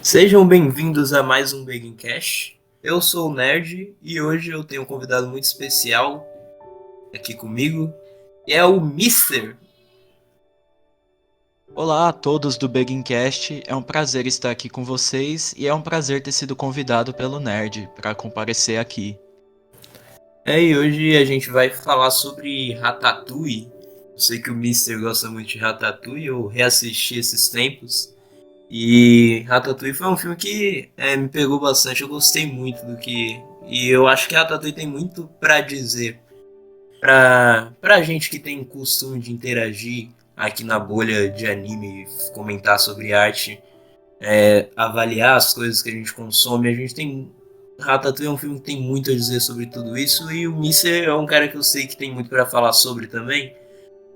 Sejam bem-vindos a mais um Begincast. Eu sou o Nerd e hoje eu tenho um convidado muito especial aqui comigo, que é o Mister. Olá a todos do Begincast, é um prazer estar aqui com vocês e é um prazer ter sido convidado pelo Nerd para comparecer aqui. E hoje a gente vai falar sobre Ratatouille. Eu sei que o Mister gosta muito de Ratatouille, eu reassisti esses tempos. E Ratatouille foi um filme que me pegou bastante, eu gostei muito do que... E eu acho que Ratatouille tem muito pra dizer pra gente que tem costume de interagir aqui na bolha de anime, comentar sobre arte, avaliar as coisas que a gente consome, a gente tem. Ratatouille é um filme que tem muito a dizer sobre tudo isso e o Mister é um cara que eu sei que tem muito para falar sobre também.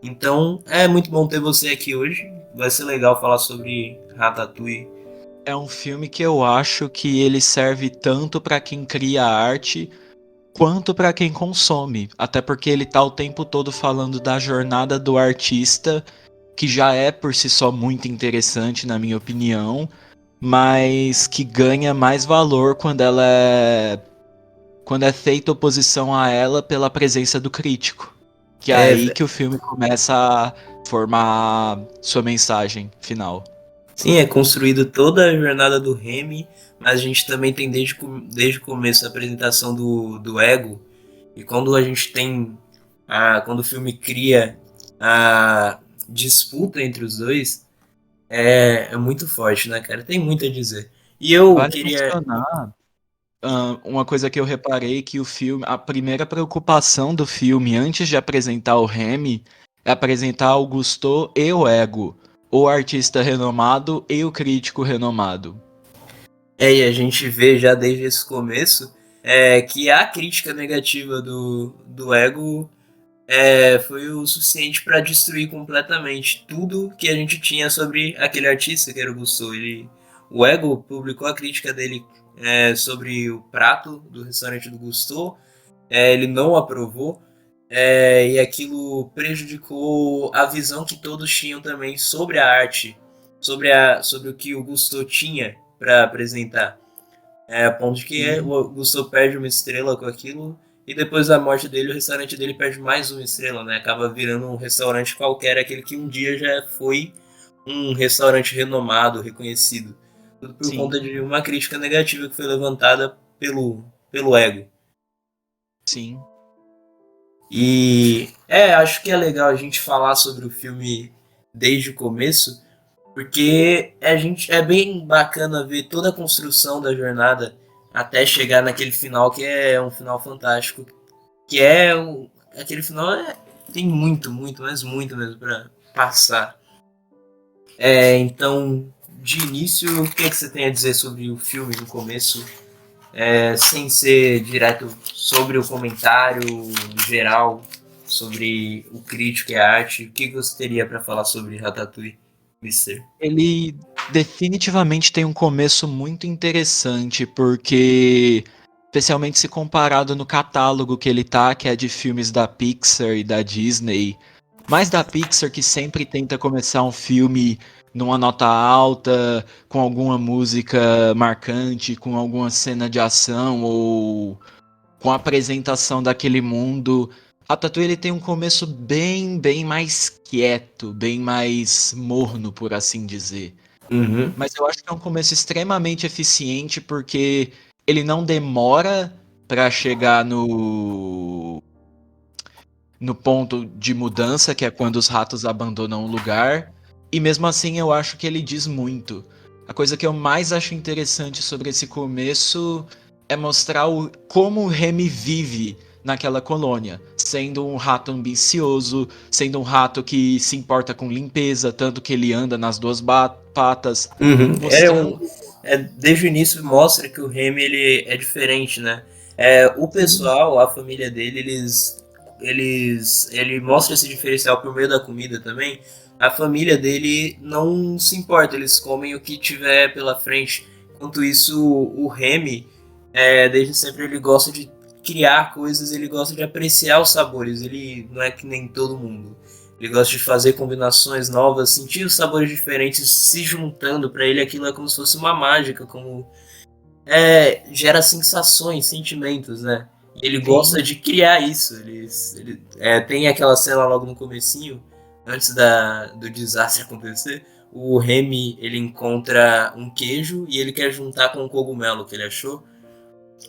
Então é muito bom ter você aqui hoje. Vai ser legal falar sobre Ratatouille. É um filme que eu acho que ele serve tanto para quem cria arte quanto para quem consome, até porque ele tá o tempo todo falando da jornada do artista, que já é por si só muito interessante na minha opinião, mas que ganha mais valor quando é feita oposição a ela pela presença do crítico. Que é aí É, que o filme começa a formar sua mensagem final. sim, é construído toda a jornada do Remy, mas a gente também tem desde o começo a apresentação do ego. E quando a gente tem quando o filme cria a disputa entre os dois, é muito forte, né, cara? Tem muito a dizer. E eu Vale queria. mencionar uma coisa que eu reparei que o filme, a primeira preocupação do filme antes de apresentar o Remy é apresentar o Gusteau e o ego, o artista renomado e o crítico renomado. E a gente vê já desde esse começo que a crítica negativa do ego foi o suficiente para destruir completamente tudo que a gente tinha sobre aquele artista que era o Gusteau. O Ego publicou a crítica dele sobre o prato do restaurante do Gusteau. Ele não aprovou. E aquilo prejudicou a visão que todos tinham também sobre a arte, sobre o que o Gusteau tinha para apresentar. A ponto de que Sim, o Gusto perde uma estrela com aquilo e depois da morte dele o restaurante dele perde mais uma estrela, né? Acaba virando um restaurante qualquer, aquele que um dia já foi um restaurante renomado, reconhecido. Tudo por conta sim, de uma crítica negativa que foi levantada pelo ego. sim. E acho que é legal a gente falar sobre o filme desde o começo, porque é bem bacana ver toda a construção da jornada até chegar naquele final que é um final fantástico. Que aquele final tem muito, muito, mas muito mesmo pra passar. Então, de início, o que, é que você tem a dizer sobre o filme no começo? Sem ser direto sobre o comentário geral, sobre o crítico e a arte, o que, que você teria para falar sobre Ratatouille, Mister? Ele definitivamente tem um começo muito interessante, porque, especialmente se comparado no catálogo que ele tá, que é de filmes da Pixar e da Disney, mais da Pixar que sempre tenta começar um filme numa nota alta, com alguma música marcante, com alguma cena de ação ou com a apresentação daquele mundo. Ratatouille ele tem um começo bem mais quieto, bem mais morno, por assim dizer. Uhum. Mas eu acho que é um começo extremamente eficiente porque ele não demora para chegar no ponto de mudança, que é quando os ratos abandonam o lugar. E mesmo assim eu acho que ele diz muito. A coisa que eu mais acho interessante sobre esse começo é mostrar como o Remy vive naquela colônia, sendo um rato ambicioso, sendo um rato que se importa com limpeza, tanto que ele anda nas duas patas, Uhum. mostrando. Desde o início mostra que o Remy ele é diferente, né? O Sim, pessoal, a família dele, ele mostra esse diferencial por meio da comida também. A família dele não se importa, eles comem o que tiver pela frente. Enquanto isso, o Remy, desde sempre ele gosta de criar coisas, ele gosta de apreciar os sabores. Ele não é que nem todo mundo. Ele gosta de fazer combinações novas, sentir os sabores diferentes se juntando. Para ele aquilo é como se fosse uma mágica, como gera sensações, sentimentos, né? E ele Sim, gosta de criar isso. Ele tem aquela cena logo no comecinho, antes do desastre acontecer. O Remy, ele encontra um queijo e ele quer juntar com um cogumelo que ele achou.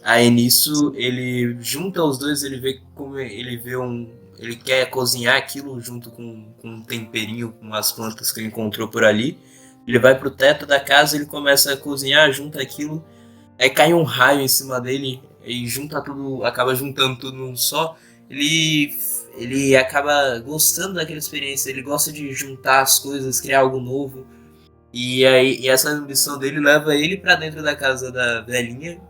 Aí nisso ele junta os dois, ele vê como ele vê um. Ele quer cozinhar aquilo junto com um temperinho, com as plantas que ele encontrou por ali. Ele vai pro teto da casa, ele começa a cozinhar, junta aquilo. Aí cai um raio em cima dele e junta tudo, acaba juntando tudo num só. Ele, ele acaba gostando daquela experiência, ele gosta de juntar as coisas, criar algo novo. E essa ambição dele leva ele para dentro da casa da velhinha,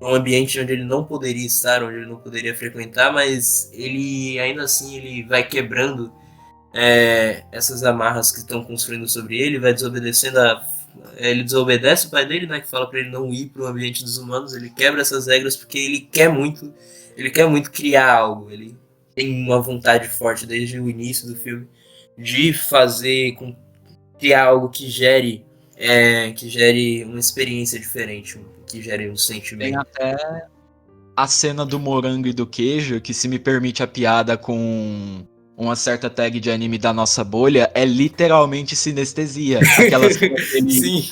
um ambiente onde ele não poderia estar, onde ele não poderia frequentar, mas ele ainda assim ele vai quebrando essas amarras que estão construindo sobre ele, vai desobedecendo ele desobedece o pai dele, né, que fala para ele não ir para o ambiente dos humanos, ele quebra essas regras porque ele quer muito criar algo, ele tem uma vontade forte desde o início do filme de criar algo que gere uma experiência diferente, que gere um tem sentimento. até a cena do morango e do queijo, que se me permite a piada com uma certa tag de anime da nossa bolha, é literalmente sinestesia. Aquela cena dele, Sim.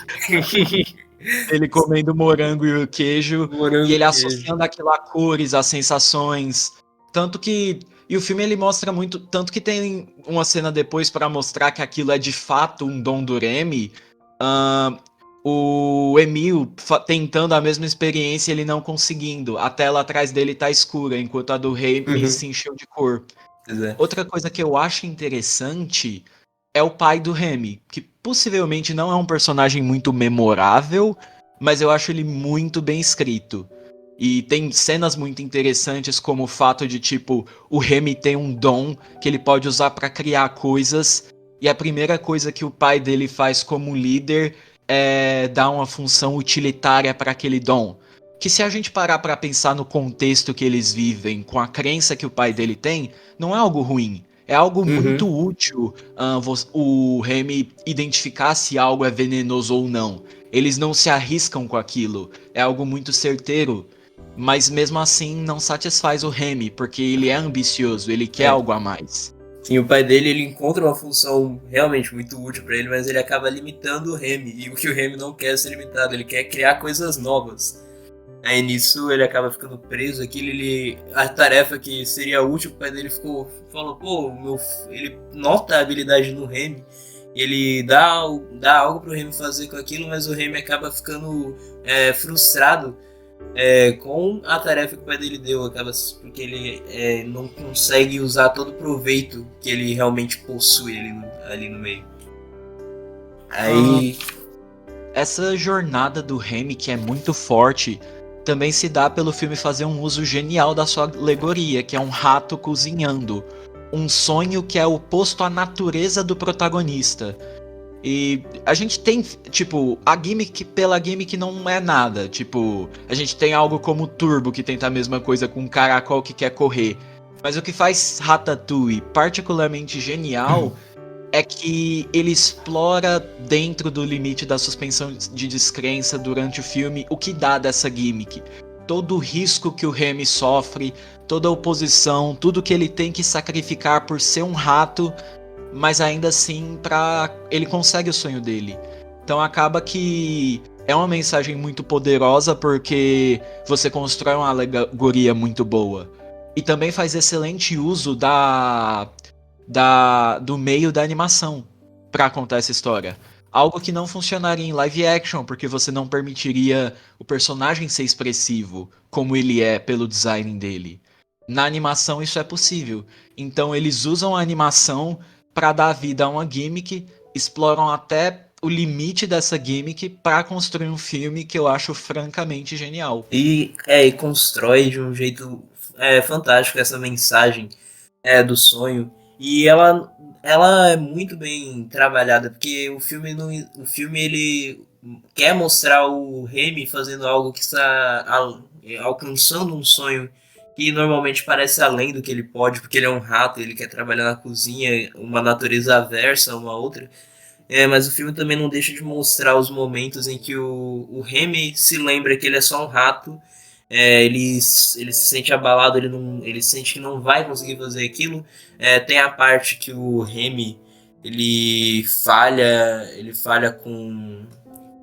dele comendo o morango e o queijo, e Morango ele e queijo. associando aquilo a cores, a sensações. Tanto que. E o filme ele mostra muito. Tanto que tem uma cena depois para mostrar que aquilo é de fato um dom do Remy. ahn, o Emil tentando a mesma experiência e ele não conseguindo. A tela atrás dele tá escura, enquanto a do Remy Uhum. se encheu de cor. Pois é. Outra coisa que eu acho interessante é o pai do Remy, que possivelmente não é um personagem muito memorável, mas eu acho ele muito bem escrito. E tem cenas muito interessantes, como o fato de, tipo, o Remy tem um dom que ele pode usar para criar coisas, e a primeira coisa que o pai dele faz como líder é dar uma função utilitária para aquele dom. Que se a gente parar para pensar no contexto que eles vivem, com a crença que o pai dele tem, não é algo ruim. É algo muito Uhum. útil o Remy identificar se algo é venenoso ou não. Eles não se arriscam com aquilo. É algo muito certeiro. Mas mesmo assim não satisfaz o Remy, porque ele é ambicioso, ele quer É. algo a mais. Sim, o pai dele ele encontra uma função realmente muito útil para ele, mas ele acaba limitando o Remy. E o que o Remy não quer é ser limitado, ele quer criar coisas novas. Aí nisso ele acaba ficando preso, a tarefa que seria útil pro pai dele falou, pô, ele nota a habilidade no Remy, e ele dá algo pro Remy fazer com aquilo, mas o Remy acaba ficando frustrado com a tarefa que o pai dele deu, porque ele não consegue usar todo o proveito que ele realmente possui ali no meio. Ahn, Aí. essa jornada do Remy, que é muito forte, também se dá pelo filme fazer um uso genial da sua alegoria, que é um rato cozinhando. Um sonho que é oposto à natureza do protagonista. E a gente tem, tipo, a gimmick pela gimmick não é nada. Tipo, a gente tem algo como o Turbo, que tenta a mesma coisa com um caracol que quer correr. Mas o que faz Ratatouille particularmente genial é que ele explora dentro do limite da suspensão de descrença durante o filme o que dá dessa gimmick. Todo o risco que o Remy sofre, toda a oposição, tudo que ele tem que sacrificar por ser um rato, mas ainda assim ele consegue o sonho dele. Então acaba que é uma mensagem muito poderosa porque você constrói uma alegoria muito boa. E também faz excelente uso do meio da animação para contar essa história. Algo que não funcionaria em live action, porque você não permitiria o personagem ser expressivo como ele é pelo design dele. Na animação isso é possível. Então eles usam a animação para dar vida a uma gimmick, exploram até o limite dessa gimmick para construir um filme que eu acho francamente genial. E constrói de um jeito fantástico essa mensagem do sonho. E ela é muito bem trabalhada, porque o filme ele quer mostrar o Remy fazendo algo que está alcançando um sonho que normalmente parece além do que ele pode, porque ele é um rato, ele quer trabalhar na cozinha, uma natureza aversa a uma outra. Mas o filme também não deixa de mostrar os momentos em que o Remy se lembra que ele é só um rato, ele se sente abalado, ele sente que não vai conseguir fazer aquilo. Tem a parte que o Remy ele falha com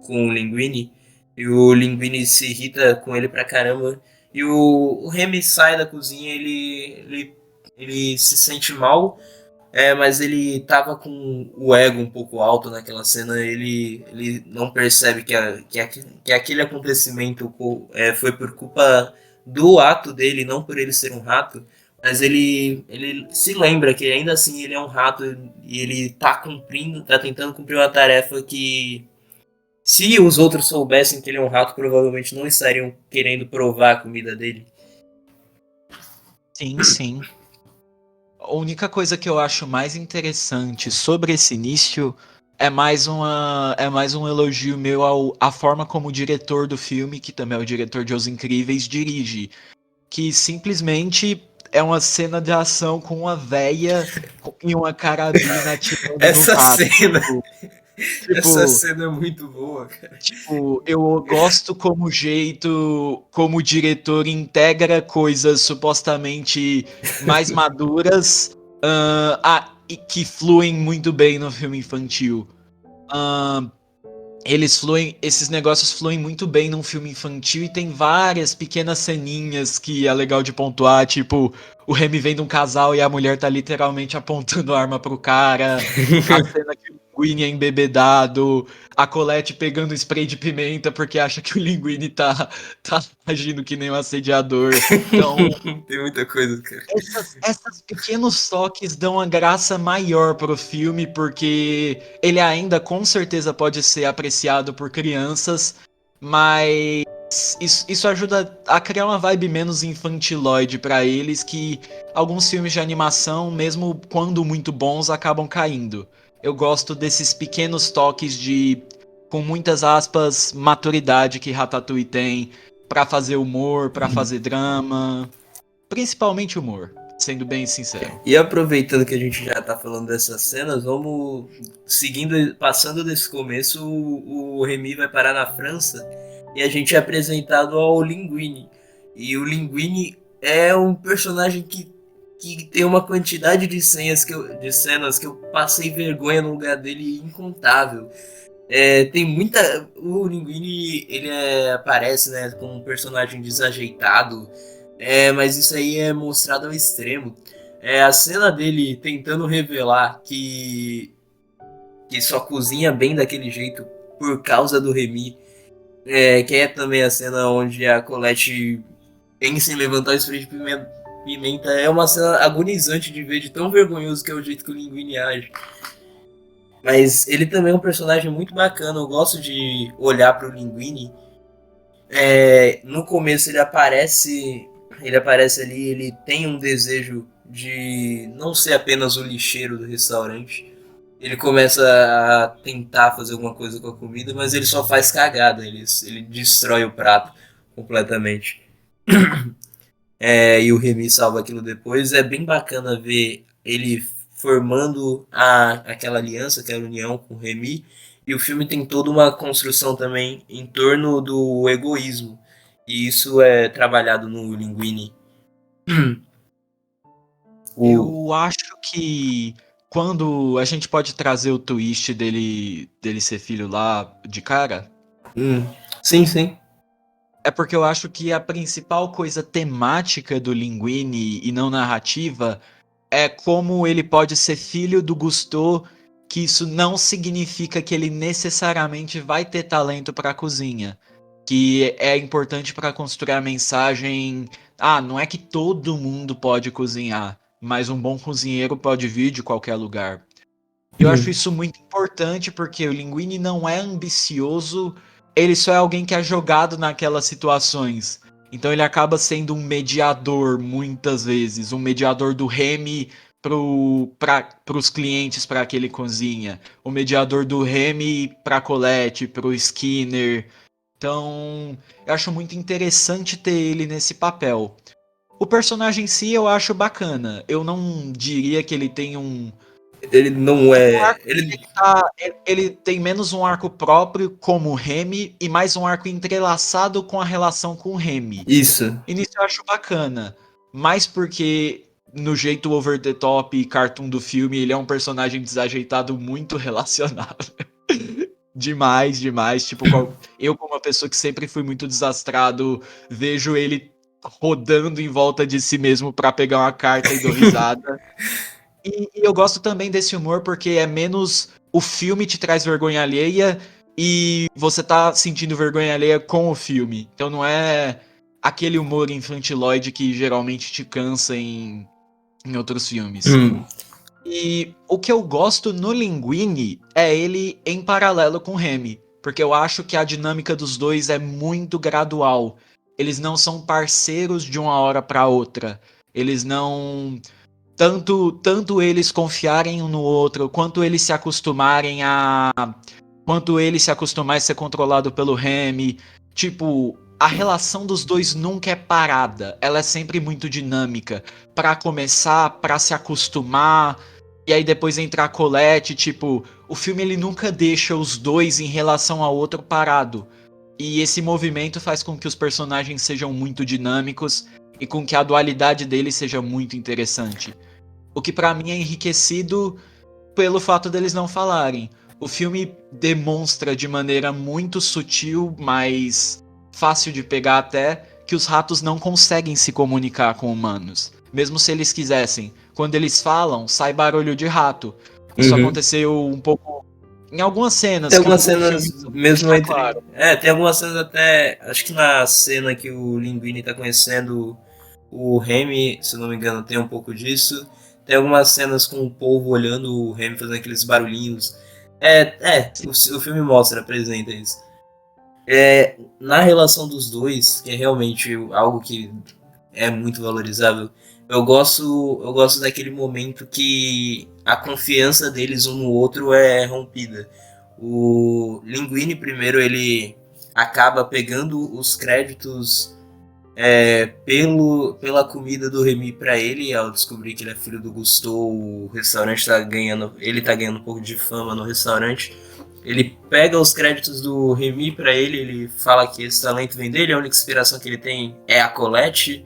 o Linguini, e o Linguini se irrita com ele pra caramba. E o Remy sai da cozinha, ele se sente mal, mas ele tava com o ego um pouco alto naquela cena. Ele não percebe que aquele acontecimento foi por culpa do ato dele, não por ele ser um rato. Mas ele se lembra que ainda assim ele é um rato e ele tá tentando cumprir uma tarefa que, se os outros soubessem que ele é um rato, provavelmente não estariam querendo provar a comida dele. Sim, sim. A única coisa que eu acho mais interessante sobre esse início é mais um elogio meu à forma como o diretor do filme, que também é o diretor de Os Incríveis, dirige. Que simplesmente é uma cena de ação com uma véia em uma carabina atirando no Essa rato. cena, essa Tipo, cena é muito boa, cara. eu gosto como jeito, como o diretor integra coisas supostamente mais maduras, e que fluem muito bem no filme infantil. Ahn, esses negócios fluem muito bem num filme infantil e tem várias pequenas ceninhas que é legal de pontuar, tipo, o Remy vem de um casal e a mulher tá literalmente apontando a arma pro cara, a cena que o Linguini é embebedado, a Colette pegando spray de pimenta porque acha que o Linguini tá agindo que nem um assediador. Então, Tem muita coisa, cara. essas pequenos toques dão uma graça maior pro filme, porque ele ainda com certeza pode ser apreciado por crianças, mas isso ajuda a criar uma vibe menos infantiloide pra eles, que alguns filmes de animação, mesmo quando muito bons, acabam caindo. Eu gosto desses pequenos toques de, com muitas aspas, maturidade que Ratatouille tem pra fazer humor, pra fazer drama. Principalmente humor, sendo bem sincero. E aproveitando que a gente já tá falando dessas cenas, vamos seguindo, passando desse começo, o Remy vai parar na França e a gente é apresentado ao Linguini. E o Linguini é um personagem que tem uma quantidade de cenas que eu passei vergonha no lugar dele incontável. Tem muita. O Linguini aparece, né, como um personagem desajeitado, mas isso aí é mostrado ao extremo. A cena dele tentando revelar que só cozinha bem daquele jeito por causa do Remy, que é também a cena onde a Colette pensa em levantar o spray de pimenta, é uma cena agonizante de ver, de tão vergonhoso que é o jeito que o Linguini age. Mas ele também é um personagem muito bacana. Eu gosto de olhar para o Linguini. No começo ele aparece ali, ele tem um desejo de não ser apenas o lixeiro do restaurante. Ele começa a tentar fazer alguma coisa com a comida, mas ele só faz cagada. Ele destrói o prato completamente. E o Remy salva aquilo depois. É bem bacana ver ele formando aquela aliança, aquela união com o Remy. E o filme tem toda uma construção também em torno do egoísmo. E isso é trabalhado no Linguini. O, Eu acho que quando a gente pode trazer o twist dele ser filho lá de cara, hum, sim, sim. é porque eu acho que a principal coisa temática do Linguini e não narrativa é como ele pode ser filho do Gusteau, que isso não significa que ele necessariamente vai ter talento para a cozinha. Que é importante para construir a mensagem. Ah, não é que todo mundo pode cozinhar, mas um bom cozinheiro pode vir de qualquer lugar. Eu acho isso muito importante porque o Linguini não é ambicioso, ele só é alguém que é jogado naquelas situações. Então ele acaba sendo um mediador muitas vezes, um mediador do Remy para os clientes para que ele cozinha, o mediador do Remy para Colette, para o Skinner. Então eu acho muito interessante ter ele nesse papel. O personagem em si eu acho bacana. Eu não diria que ele tem um. Ele não É que o é. arco dele ele tem menos um arco próprio como o Remy e mais um arco entrelaçado com a relação com o Remy. Isso. E nisso eu acho bacana. Mais porque no jeito over the top e cartoon do filme, ele é um personagem desajeitado muito relacionável. Demais, demais. Tipo, eu, como uma pessoa que sempre fui muito desastrado, vejo ele rodando em volta de si mesmo pra pegar uma carta e dou risada. E eu gosto também desse humor porque é menos o filme te traz vergonha alheia e você tá sentindo vergonha alheia com o filme. Então não é aquele humor infantiloide que geralmente te cansa em outros filmes. Hum. E o que eu gosto no Linguini é ele em paralelo com o Remy, porque eu acho que a dinâmica dos dois é muito gradual. Eles não são parceiros de uma hora para outra. Eles não tanto eles confiarem um no outro, quanto eles se acostumarem a ser controlado pelo Remy. Tipo, a relação dos dois nunca é parada, ela é sempre muito dinâmica. Pra começar, pra se acostumar, e aí depois entrar a Colette, tipo, o filme ele nunca deixa os dois em relação ao outro parado. E esse movimento faz com que os personagens sejam muito dinâmicos e com que a dualidade deles seja muito interessante. O que pra mim é enriquecido pelo fato deles não falarem. O filme demonstra de maneira muito sutil, mas fácil de pegar até, que os ratos não conseguem se comunicar com humanos. Mesmo se eles quisessem. Quando eles falam, sai barulho de rato. Isso Uhum. aconteceu um pouco em algumas cenas Tem que algumas o filme cenas mesmo deixa entre. claro. Tem algumas cenas até. Acho que na cena que o Linguini tá conhecendo o Remy, se não me engano, tem um pouco disso. Tem algumas cenas com o povo olhando o Remy fazendo aqueles barulhinhos. O filme mostra, apresenta isso. Na relação dos dois, que é realmente algo que é muito valorizável, eu gosto daquele momento que a confiança deles um no outro é rompida. O Linguini primeiro ele acaba pegando os créditos pela comida do Remy para ele, ao descobrir que ele é filho do Gusteau, o restaurante ele tá ganhando um pouco de fama no restaurante. Ele pega os créditos do Remy para ele fala que esse talento vem dele, a única inspiração que ele tem é a Colette.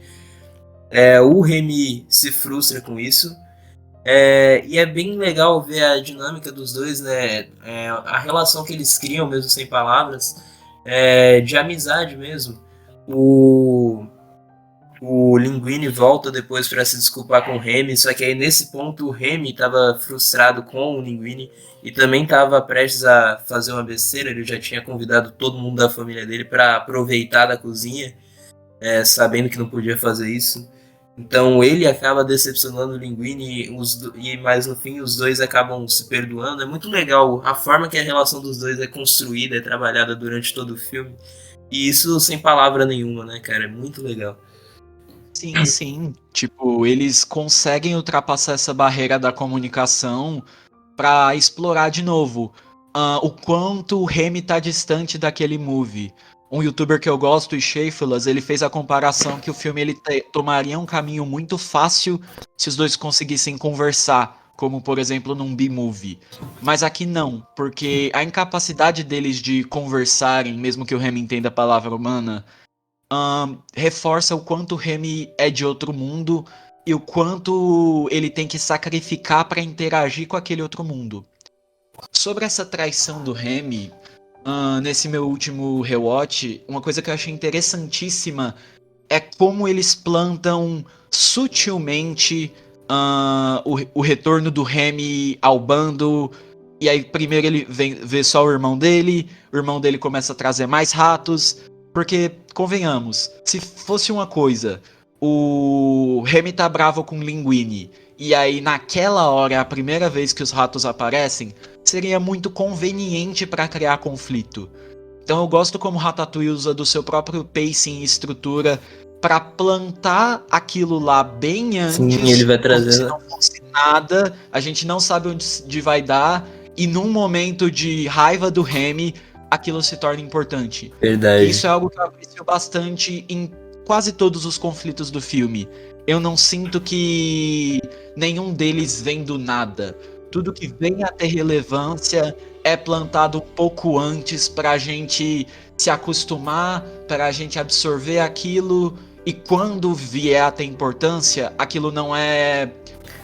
O Remy se frustra com isso. E é bem legal ver a dinâmica dos dois, né? A relação que eles criam, mesmo sem palavras, de amizade mesmo. O Linguini volta depois para se desculpar com o Remy, só que aí nesse ponto o Remy estava frustrado com o Linguini e também estava prestes a fazer uma besteira. Ele já tinha convidado todo mundo da família dele para aproveitar da cozinha, sabendo que não podia fazer isso. Então ele acaba decepcionando o Linguini mas no fim os dois acabam se perdoando. É muito legal a forma que a relação dos dois é construída, é trabalhada durante todo o filme. E isso sem palavra nenhuma, né, cara? É muito legal. Sim, sim. Tipo, eles conseguem ultrapassar essa barreira da comunicação pra explorar de novo o quanto o Remy tá distante daquele movie. Um youtuber que eu gosto, o Shafeless, ele fez a comparação que o filme ele tomaria um caminho muito fácil se os dois conseguissem conversar, como por exemplo num B-movie. Mas aqui não, porque a incapacidade deles de conversarem, mesmo que o Remy entenda a palavra humana, reforça o quanto o Remy é de outro mundo e o quanto ele tem que sacrificar para interagir com aquele outro mundo. Sobre essa traição do Remy, nesse meu último rewatch, uma coisa que eu achei interessantíssima é como eles plantam sutilmente o retorno do Remy ao bando. E aí primeiro ele vê só o irmão dele começa a trazer mais ratos. Porque, convenhamos, se fosse uma coisa, o Remy tá bravo com o Linguini, e aí naquela hora é a primeira vez que os ratos aparecem, seria muito conveniente para criar conflito. Então eu gosto como Ratatouille usa do seu próprio pacing e estrutura para plantar aquilo lá bem Sim, antes, ele vai como se trazendo. não fosse nada, a gente não sabe onde vai dar, e num momento de raiva do Remy, aquilo se torna importante. E Verdade. isso é algo que eu aprecio bastante em quase todos os conflitos do filme. eu não sinto que nenhum deles vem do nada. Tudo que vem a ter relevância é plantado um pouco antes pra gente se acostumar, pra gente absorver aquilo, e quando vier a ter importância, aquilo não é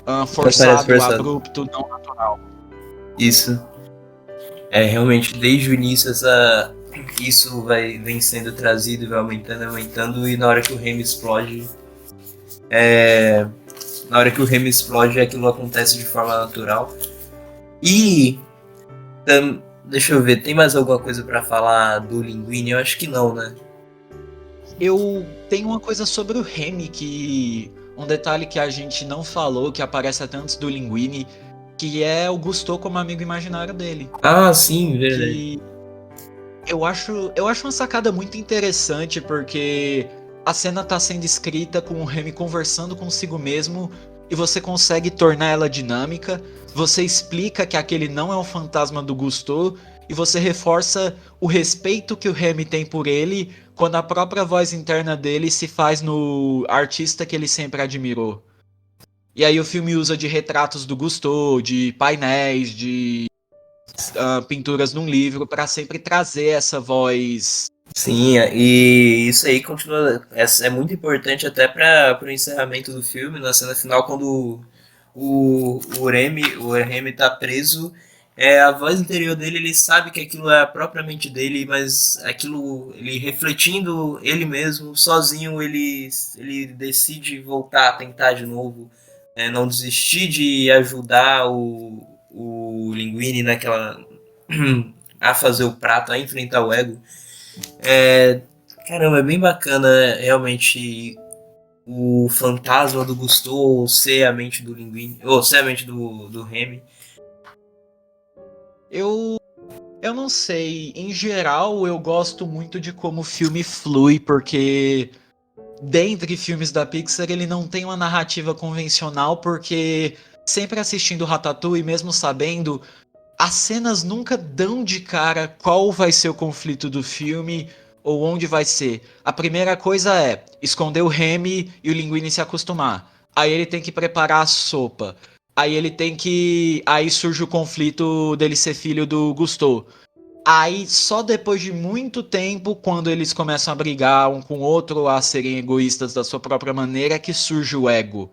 Não parece forçado, forçado. abrupto, não natural. Isso. É, realmente, desde o início, isso vem sendo trazido e vai aumentando, aumentando, e na hora que o Remy explode, aquilo acontece de forma natural. E, deixa eu ver, tem mais alguma coisa pra falar do Linguini? Eu acho que não, né? Eu tenho uma coisa sobre o Remy, que um detalhe que a gente não falou, que aparece até antes do Linguini, que é o Gusteau como amigo imaginário dele. Ah, sim, verdade. Que eu acho uma sacada muito interessante, porque a cena tá sendo escrita com o Remy conversando consigo mesmo, e você consegue tornar ela dinâmica, você explica que aquele não é o fantasma do Gusteau, e você reforça o respeito que o Remy tem por ele, quando a própria voz interna dele se faz no artista que ele sempre admirou. E aí o filme usa de retratos do Gusteau, de painéis, de pinturas num livro, para sempre trazer essa voz. Sim, e isso aí continua. É muito importante até para o encerramento do filme, na cena final, quando o Remy tá preso. A voz interior dele, ele sabe que aquilo é propriamente dele, mas aquilo, ele refletindo ele mesmo, sozinho, ele decide voltar a tentar de novo, não desistir de ajudar o Linguini naquela. A fazer o prato, a enfrentar o ego. É, caramba, é bem bacana realmente o fantasma do Gusteau ser a mente do Linguini, ou ser a mente do Remy. Eu, eu não sei, em geral eu gosto muito de como o filme flui, porque dentre filmes da Pixar ele não tem uma narrativa convencional, porque sempre assistindo Ratatouille, mesmo sabendo, as cenas nunca dão de cara qual vai ser o conflito do filme ou onde vai ser. A primeira coisa é esconder o Remy e o Linguini se acostumar. Aí ele tem que preparar a sopa. Aí ele tem que. Aí surge o conflito dele ser filho do Gusteau. Aí, só depois de muito tempo, quando eles começam a brigar um com o outro, a serem egoístas da sua própria maneira, é que surge o ego.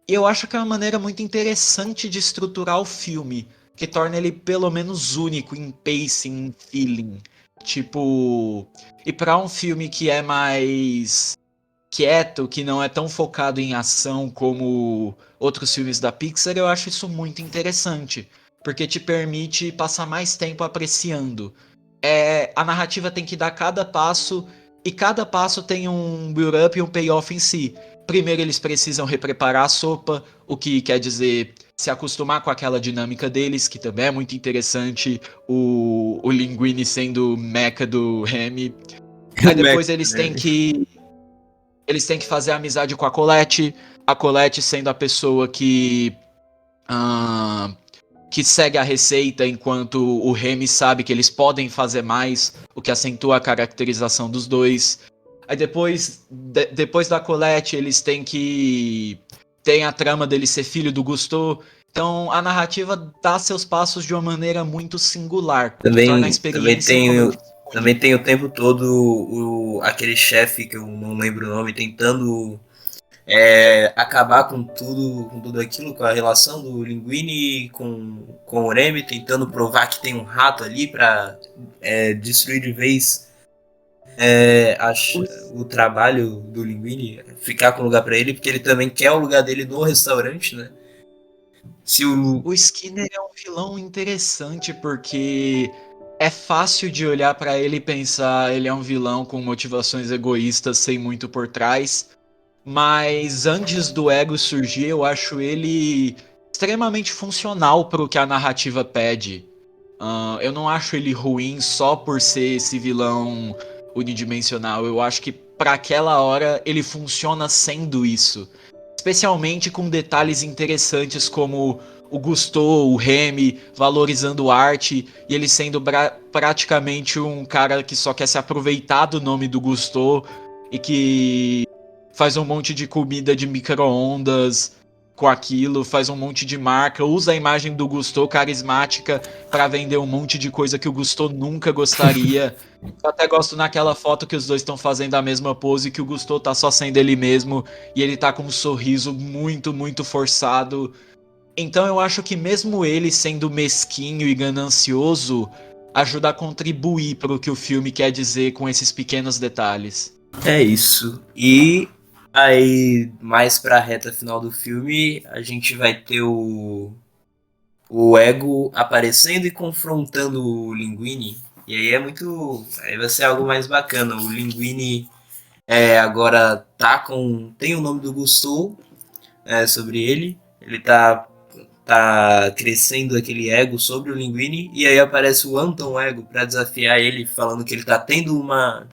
E eu acho que é uma maneira muito interessante de estruturar o filme, que torna ele pelo menos único em pacing, em feeling. Tipo, e para um filme que é mais quieto, que não é tão focado em ação como outros filmes da Pixar, eu acho isso muito interessante, porque te permite passar mais tempo apreciando. A narrativa tem que dar cada passo, e cada passo tem um build-up e um payoff em si. Primeiro eles precisam repreparar a sopa, o que quer dizer se acostumar com aquela dinâmica deles, que também é muito interessante, o Linguini sendo o mecha do Remy. Aí O Mac, depois eles têm né? que fazer amizade com a Colette sendo a pessoa ah, que segue a receita, enquanto o Remy sabe que eles podem fazer mais, o que acentua a caracterização dos dois. Aí depois da Colette, eles têm que. Tem a trama dele ser filho do Gusteau. Então a narrativa dá seus passos de uma maneira muito singular, que torna a Também, experiência, como eu disse, também única. tem o tempo todo aquele chefe que eu não lembro o nome tentando acabar com tudo aquilo, com a relação do Linguini com o Remy, tentando provar que tem um rato ali para destruir de vez o trabalho do Linguini, ficar com o lugar para ele, porque ele também quer o lugar dele no restaurante, né? Se o O Skinner é um vilão interessante porque é fácil de olhar pra ele e pensar ele é um vilão com motivações egoístas sem muito por trás, mas antes do ego surgir, eu acho ele extremamente funcional pro que a narrativa pede. Eu não acho ele ruim só por ser esse vilão unidimensional. Eu acho que pra aquela hora ele funciona sendo isso. Especialmente com detalhes interessantes como o Gusteau, o Remy valorizando arte e ele sendo praticamente um cara que só quer se aproveitar do nome do Gusteau e que faz um monte de comida de micro-ondas com aquilo, faz um monte de marca, usa a imagem do Gusteau carismática pra vender um monte de coisa que o Gusteau nunca gostaria. Eu até gosto naquela foto que os dois estão fazendo a mesma pose, que o Gusteau tá só sendo ele mesmo e ele tá com um sorriso muito, muito forçado. Então eu acho que mesmo ele sendo mesquinho e ganancioso, ajuda a contribuir para o que o filme quer dizer com esses pequenos detalhes. É isso. E aí, mais pra reta final do filme, a gente vai ter o Ego aparecendo e confrontando o Linguini. E aí é muito. Aí vai ser algo mais bacana. O Linguini agora tá com. Tem o nome do Gusteau sobre ele. Ele tá crescendo aquele ego sobre o Linguini. E aí aparece o Anton Ego pra desafiar ele, falando que ele tá tendo uma.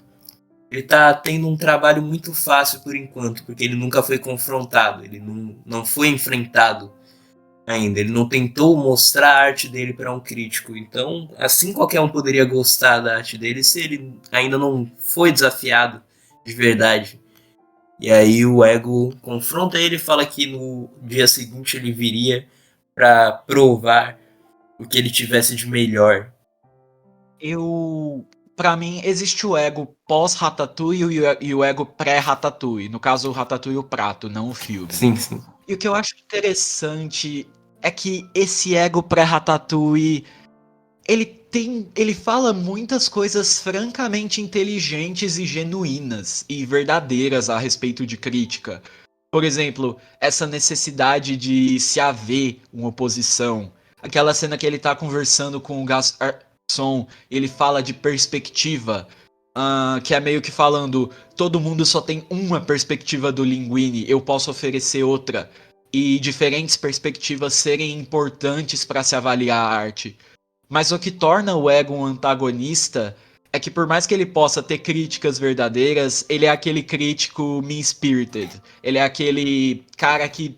Ele tá tendo um trabalho muito fácil por enquanto, porque ele nunca foi confrontado, ele não foi enfrentado ainda, ele não tentou mostrar a arte dele para um crítico. Então, assim qualquer um poderia gostar da arte dele se ele ainda não foi desafiado de verdade. E aí o Ego confronta ele e fala que no dia seguinte ele viria para provar o que ele tivesse de melhor. Pra mim, existe o ego pós-Ratatouille e o ego pré-Ratatouille. No caso, o Ratatouille o prato, não o filme. Sim, sim. E o que eu acho interessante é que esse ego pré-Ratatouille, ele fala muitas coisas francamente inteligentes e genuínas e verdadeiras a respeito de crítica. Por exemplo, essa necessidade de se haver uma oposição. Aquela cena que ele tá conversando com o garçom, ele fala de perspectiva, que é meio que falando, todo mundo só tem uma perspectiva do Linguini, eu posso oferecer outra. E diferentes perspectivas serem importantes para se avaliar a arte. Mas o que torna o Ego um antagonista é que por mais que ele possa ter críticas verdadeiras, ele é aquele crítico mean-spirited. Ele é aquele cara que,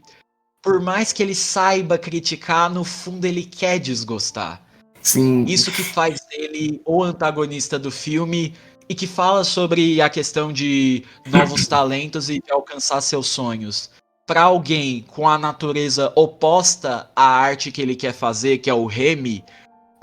por mais que ele saiba criticar, no fundo ele quer desgostar. Sim. Isso que faz dele o antagonista do filme e que fala sobre a questão de novos talentos e de alcançar seus sonhos. Para alguém com a natureza oposta à arte que ele quer fazer, que é o Remy,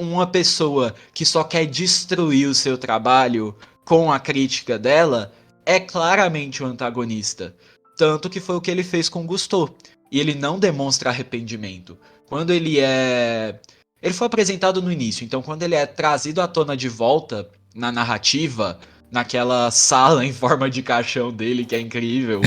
uma pessoa que só quer destruir o seu trabalho com a crítica dela é claramente o antagonista. Tanto que foi o que ele fez com Gusteau. E ele não demonstra arrependimento. Quando ele é. Ele foi apresentado no início, então quando ele é trazido à tona de volta na narrativa, naquela sala em forma de caixão dele, que é incrível.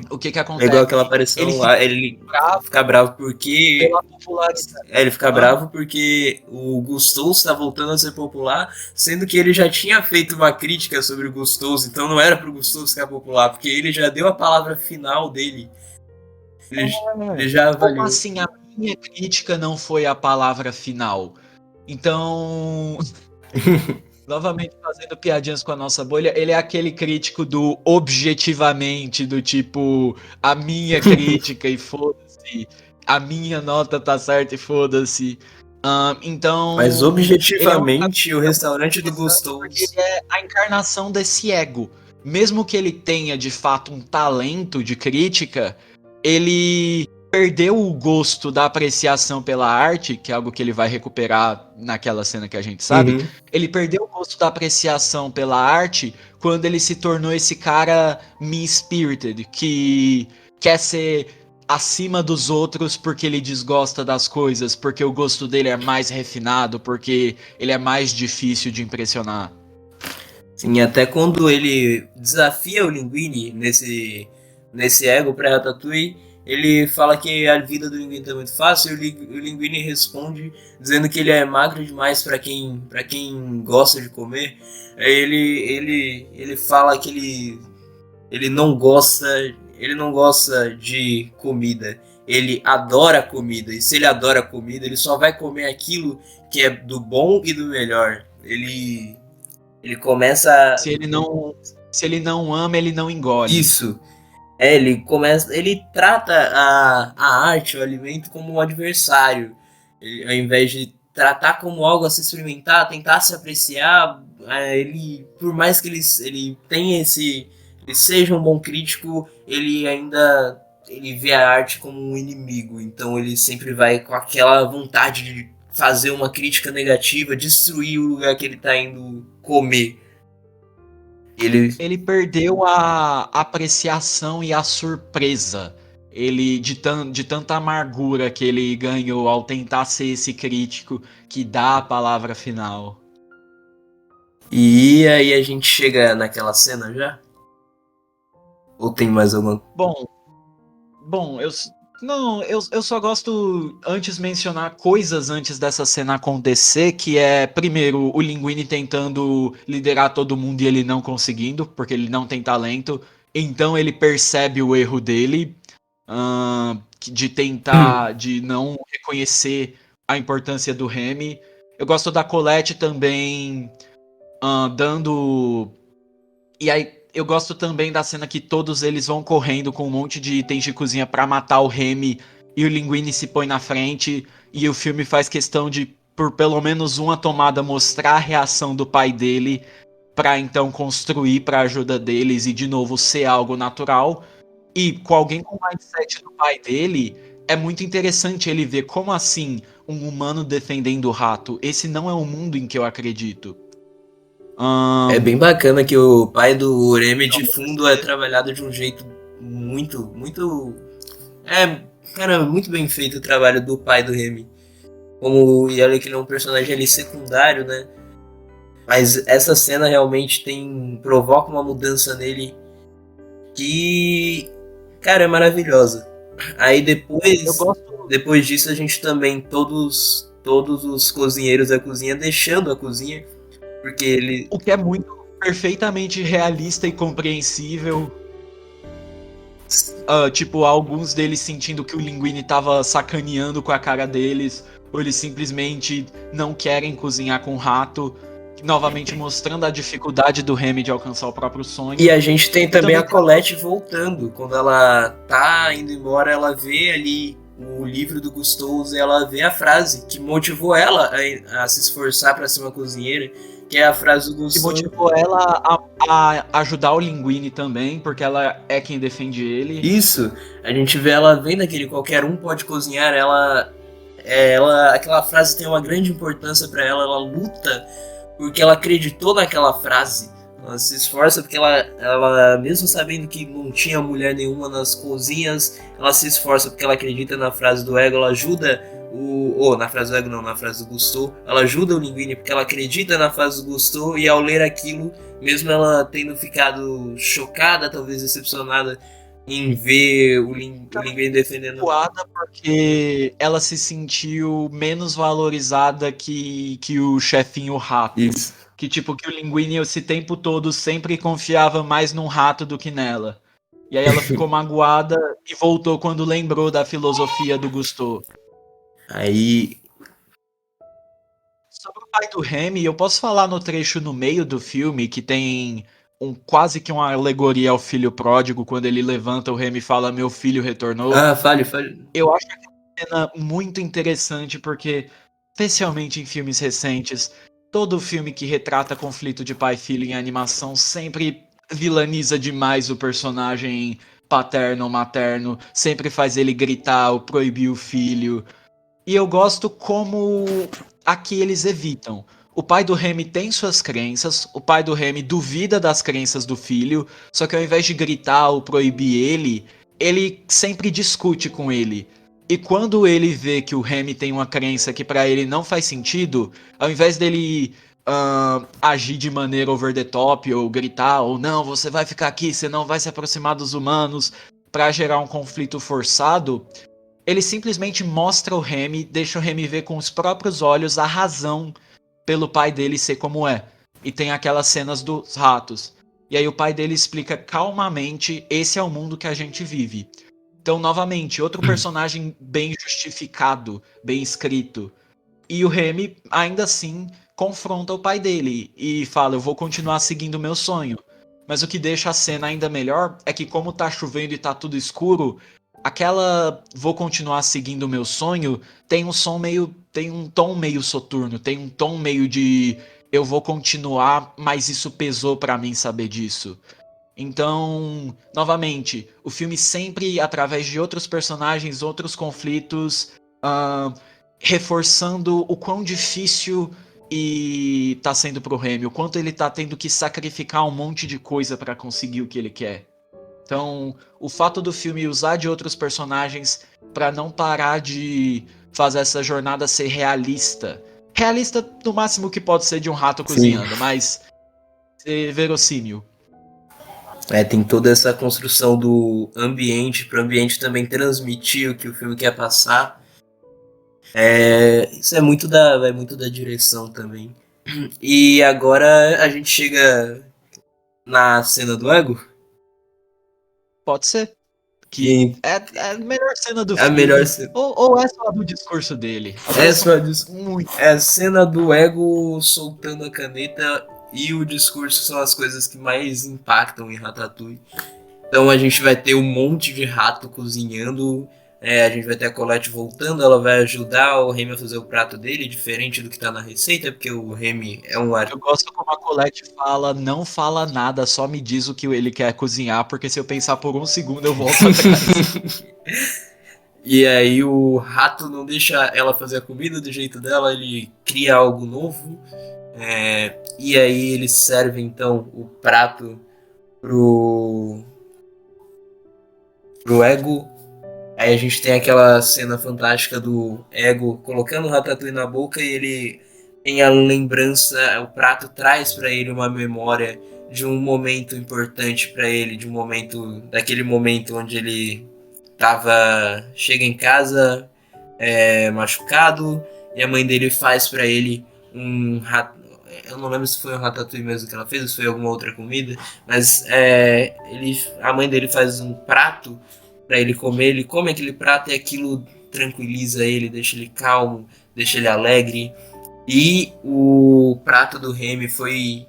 O que acontece? Legal aquela aparição lá, ele fica bravo porque. Pela popularidade. Ele fica bravo porque o Gusteau está voltando a ser popular, sendo que ele já tinha feito uma crítica sobre o Gusteau, então não era pro Gusteau ficar popular, porque ele já deu a palavra final dele. Ele já avaliou. Como assim a minha crítica não foi a palavra final? Então, novamente fazendo piadinhas com a nossa bolha, ele é aquele crítico do objetivamente, do tipo, a minha crítica e foda-se, a minha nota tá certa e foda-se. Então. Mas objetivamente, o restaurante do Ele Gusteau. é a encarnação desse ego. Mesmo que ele tenha de fato um talento de crítica, ele perdeu o gosto da apreciação pela arte, que é algo que ele vai recuperar naquela cena que a gente sabe. Uhum. Ele perdeu o gosto da apreciação pela arte quando ele se tornou esse cara mean-spirited, que quer ser acima dos outros porque ele desgosta das coisas, porque o gosto dele é mais refinado, porque ele é mais difícil de impressionar. Sim, até quando ele desafia o Linguini nesse ego pré-Ratatouille, ele fala que a vida do Linguini tá muito fácil, e o Linguini responde dizendo que ele é magro demais para quem gosta de comer. Ele fala que ele não gosta de comida, ele adora comida, e se ele adora comida, ele só vai comer aquilo que é do bom e do melhor. Ele começa. Se ele não ama, ele não engole. Isso. Ele trata a arte, o alimento, como um adversário. Ao invés de tratar como algo a se experimentar, tentar se apreciar, por mais que ele tenha seja um bom crítico, ele ainda ele vê a arte como um inimigo, então ele sempre vai com aquela vontade de fazer uma crítica negativa, destruir o lugar que ele tá indo comer. Ele perdeu a apreciação e a surpresa. Ele, de tanta amargura que ele ganhou ao tentar ser esse crítico que dá a palavra final. E aí a gente chega naquela cena já? Ou tem mais alguma? Bom, bom, não, eu só gosto antes mencionar coisas antes dessa cena acontecer, que é, primeiro, o Linguini tentando liderar todo mundo e ele não conseguindo, porque ele não tem talento. Então ele percebe o erro dele, de tentar, de não reconhecer a importância do Remy. Eu gosto da Colette também, dando. E aí, eu gosto também da cena que todos eles vão correndo com um monte de itens de cozinha pra matar o Remy e o Linguini se põe na frente e o filme faz questão de, por pelo menos uma tomada, mostrar a reação do pai dele pra então construir pra ajuda deles e de novo ser algo natural. E com alguém com o mindset do pai dele, é muito interessante ele ver como assim um humano defendendo o rato. Esse não é o mundo em que eu acredito. É Ahn, bem bacana que o pai do Remy de fundo é trabalhado de um jeito muito. É, cara, muito bem feito o trabalho do pai do Remy. Como, e olha que ele é um personagem ali secundário, né? Mas essa cena realmente provoca uma mudança nele que, cara, é maravilhosa. Aí eu gosto. depois disso a gente também, todos os cozinheiros da cozinha deixando a cozinha, porque ele. O que é muito perfeitamente realista e compreensível. Tipo, alguns deles sentindo que o Linguini tava sacaneando com a cara deles, ou eles simplesmente não querem cozinhar com o rato, novamente mostrando a dificuldade do Remy de alcançar o próprio E sonho. a gente tem E também também a tem Colette voltando. Quando ela tá indo embora, ela vê ali o livro do Gustoso e ela vê a frase que motivou ela a se esforçar para ser uma cozinheira, que é a frase do que Gustoso. motivou ela a ajudar o Linguini também, porque ela é quem defende ele. Isso, a gente vê ela vendo aquele qualquer um pode cozinhar, aquela frase tem uma grande importância para ela, ela luta porque ela acreditou naquela frase. Ela se esforça porque ela, mesmo sabendo que não tinha mulher nenhuma nas cozinhas, ela se esforça porque ela acredita na frase do ego, ela ajuda na frase do ego não, na frase do Gusteau, ela ajuda o Linguini porque ela acredita na frase do Gusteau e ao ler aquilo, mesmo ela tendo ficado chocada, talvez decepcionada em ver o Linguini defendendo. Porque ela se sentiu menos valorizada que o chefinho rato. Isso. Que tipo, que o Linguini esse tempo todo sempre confiava mais num rato do que nela. E aí ela ficou magoada e voltou quando lembrou da filosofia do Gusteau. Aí. Sobre o pai do Remy, eu posso falar no trecho no meio do filme que tem quase que uma alegoria ao filho pródigo, quando ele levanta o Remy e fala: Meu filho retornou. Ah, fale. Eu acho que é uma cena muito interessante porque, especialmente em filmes recentes, todo filme que retrata conflito de pai e filho em animação sempre vilaniza demais o personagem paterno ou materno, sempre faz ele gritar ou proibir o filho. E eu gosto como aqui eles evitam. O pai do Remy tem suas crenças, o pai do Remy duvida das crenças do filho, só que ao invés de gritar ou proibir ele sempre discute com ele. E quando ele vê que o Remy tem uma crença que pra ele não faz sentido, ao invés dele agir de maneira over the top ou gritar, ou não, você vai ficar aqui, você não vai se aproximar dos humanos, pra gerar um conflito forçado, ele simplesmente mostra o Remy, deixa o Remy ver com os próprios olhos a razão pelo pai dele ser como é. E tem aquelas cenas dos ratos. E aí o pai dele explica calmamente: esse é o mundo que a gente vive. Então, novamente, outro personagem bem justificado, bem escrito. E o Remy, ainda assim, confronta o pai dele e fala: Eu vou continuar seguindo o meu sonho. Mas o que deixa a cena ainda melhor é que, como tá chovendo e tá tudo escuro, aquela vou continuar seguindo o meu sonho tem um som meio. Tem um tom meio soturno, tem um tom meio de eu vou continuar, mas isso pesou pra mim saber disso. Então, novamente, o filme sempre, através de outros personagens, outros conflitos, ah, reforçando o quão difícil e tá sendo pro Remy, o quanto ele tá tendo que sacrificar um monte de coisa para conseguir o que ele quer. Então, o fato do filme usar de outros personagens para não parar de fazer essa jornada ser realista. Realista no máximo que pode ser de um rato Sim. cozinhando, mas ser verossímil. Tem toda essa construção do ambiente, para o ambiente também transmitir o que o filme quer passar. Isso é muito da direção também. E agora a gente chega na cena do ego, Pode ser. Que que é a melhor cena do é a melhor filme. cena. Ou é só do discurso dele. As duas Essa são muito. é a cena do ego soltando a caneta e o discurso são as coisas que mais impactam em Ratatouille. Então a gente vai ter um monte de rato cozinhando. A gente vai ter a Colette voltando, ela vai ajudar o Remy a fazer o prato dele, diferente do que tá na receita, porque o Remy é um ar. Eu gosto como a Colette fala, não fala nada, só me diz o que ele quer cozinhar, porque se eu pensar por um segundo eu volto atrás. E aí o rato não deixa ela fazer a comida do jeito dela, ele cria algo novo. E aí ele serve então o prato pro, pro Ego. Aí a gente tem aquela cena fantástica do Ego colocando o Ratatouille na boca e ele tem a lembrança, o prato traz para ele uma memória de um momento importante para ele, daquele momento onde ele chega em casa machucado e a mãe dele faz para ele um eu não lembro se foi um ratatouille mesmo que ela fez ou se foi alguma outra comida, mas a mãe dele faz um prato para ele comer, ele come aquele prato e aquilo tranquiliza ele, deixa ele calmo, deixa ele alegre. E o prato do Remy foi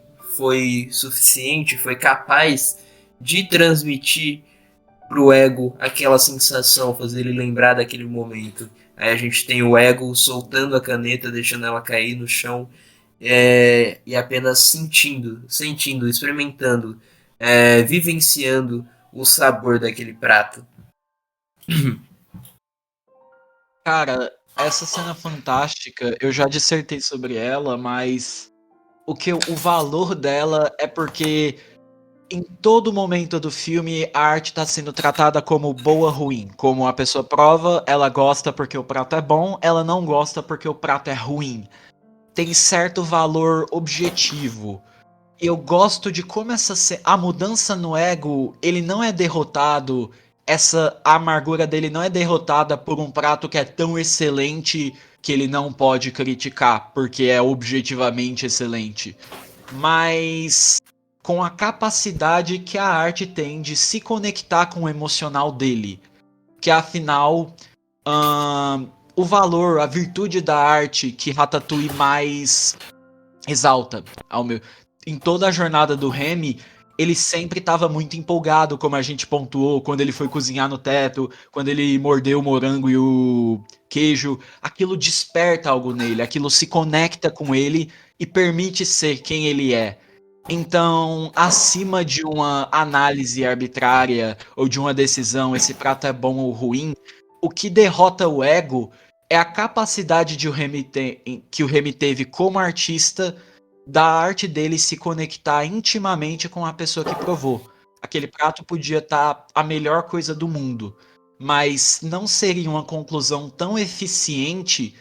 suficiente, foi capaz de transmitir pro ego aquela sensação, fazer ele lembrar daquele momento. Aí a gente tem o ego soltando a caneta, deixando ela cair no chão e apenas sentindo, experimentando, vivenciando o sabor daquele prato. Cara, essa cena fantástica, eu já dissertei sobre ela, mas o valor dela é porque em todo momento do filme a arte está sendo tratada como boa ou ruim. Como a pessoa prova, ela gosta porque o prato é bom, ela não gosta porque o prato é ruim. Tem certo valor objetivo. E eu gosto de como a mudança no ego, ele não é derrotado, essa amargura dele não é derrotada por um prato que é tão excelente que ele não pode criticar, porque é objetivamente excelente. Mas com a capacidade que a arte tem de se conectar com o emocional dele. Que afinal, o valor, a virtude da arte que Ratatouille mais exalta ao meu. Em toda a jornada do Remy, ele sempre estava muito empolgado, como a gente pontuou, quando ele foi cozinhar no teto, quando ele mordeu o morango e o queijo. Aquilo desperta algo nele, aquilo se conecta com ele e permite ser quem ele é. Então, acima de uma análise arbitrária ou de uma decisão, esse prato é bom ou ruim, o que derrota o ego é a capacidade que o Remy teve como artista da arte dele se conectar intimamente com a pessoa que provou. Aquele prato podia estar a melhor coisa do mundo, mas não seria uma conclusão tão eficiente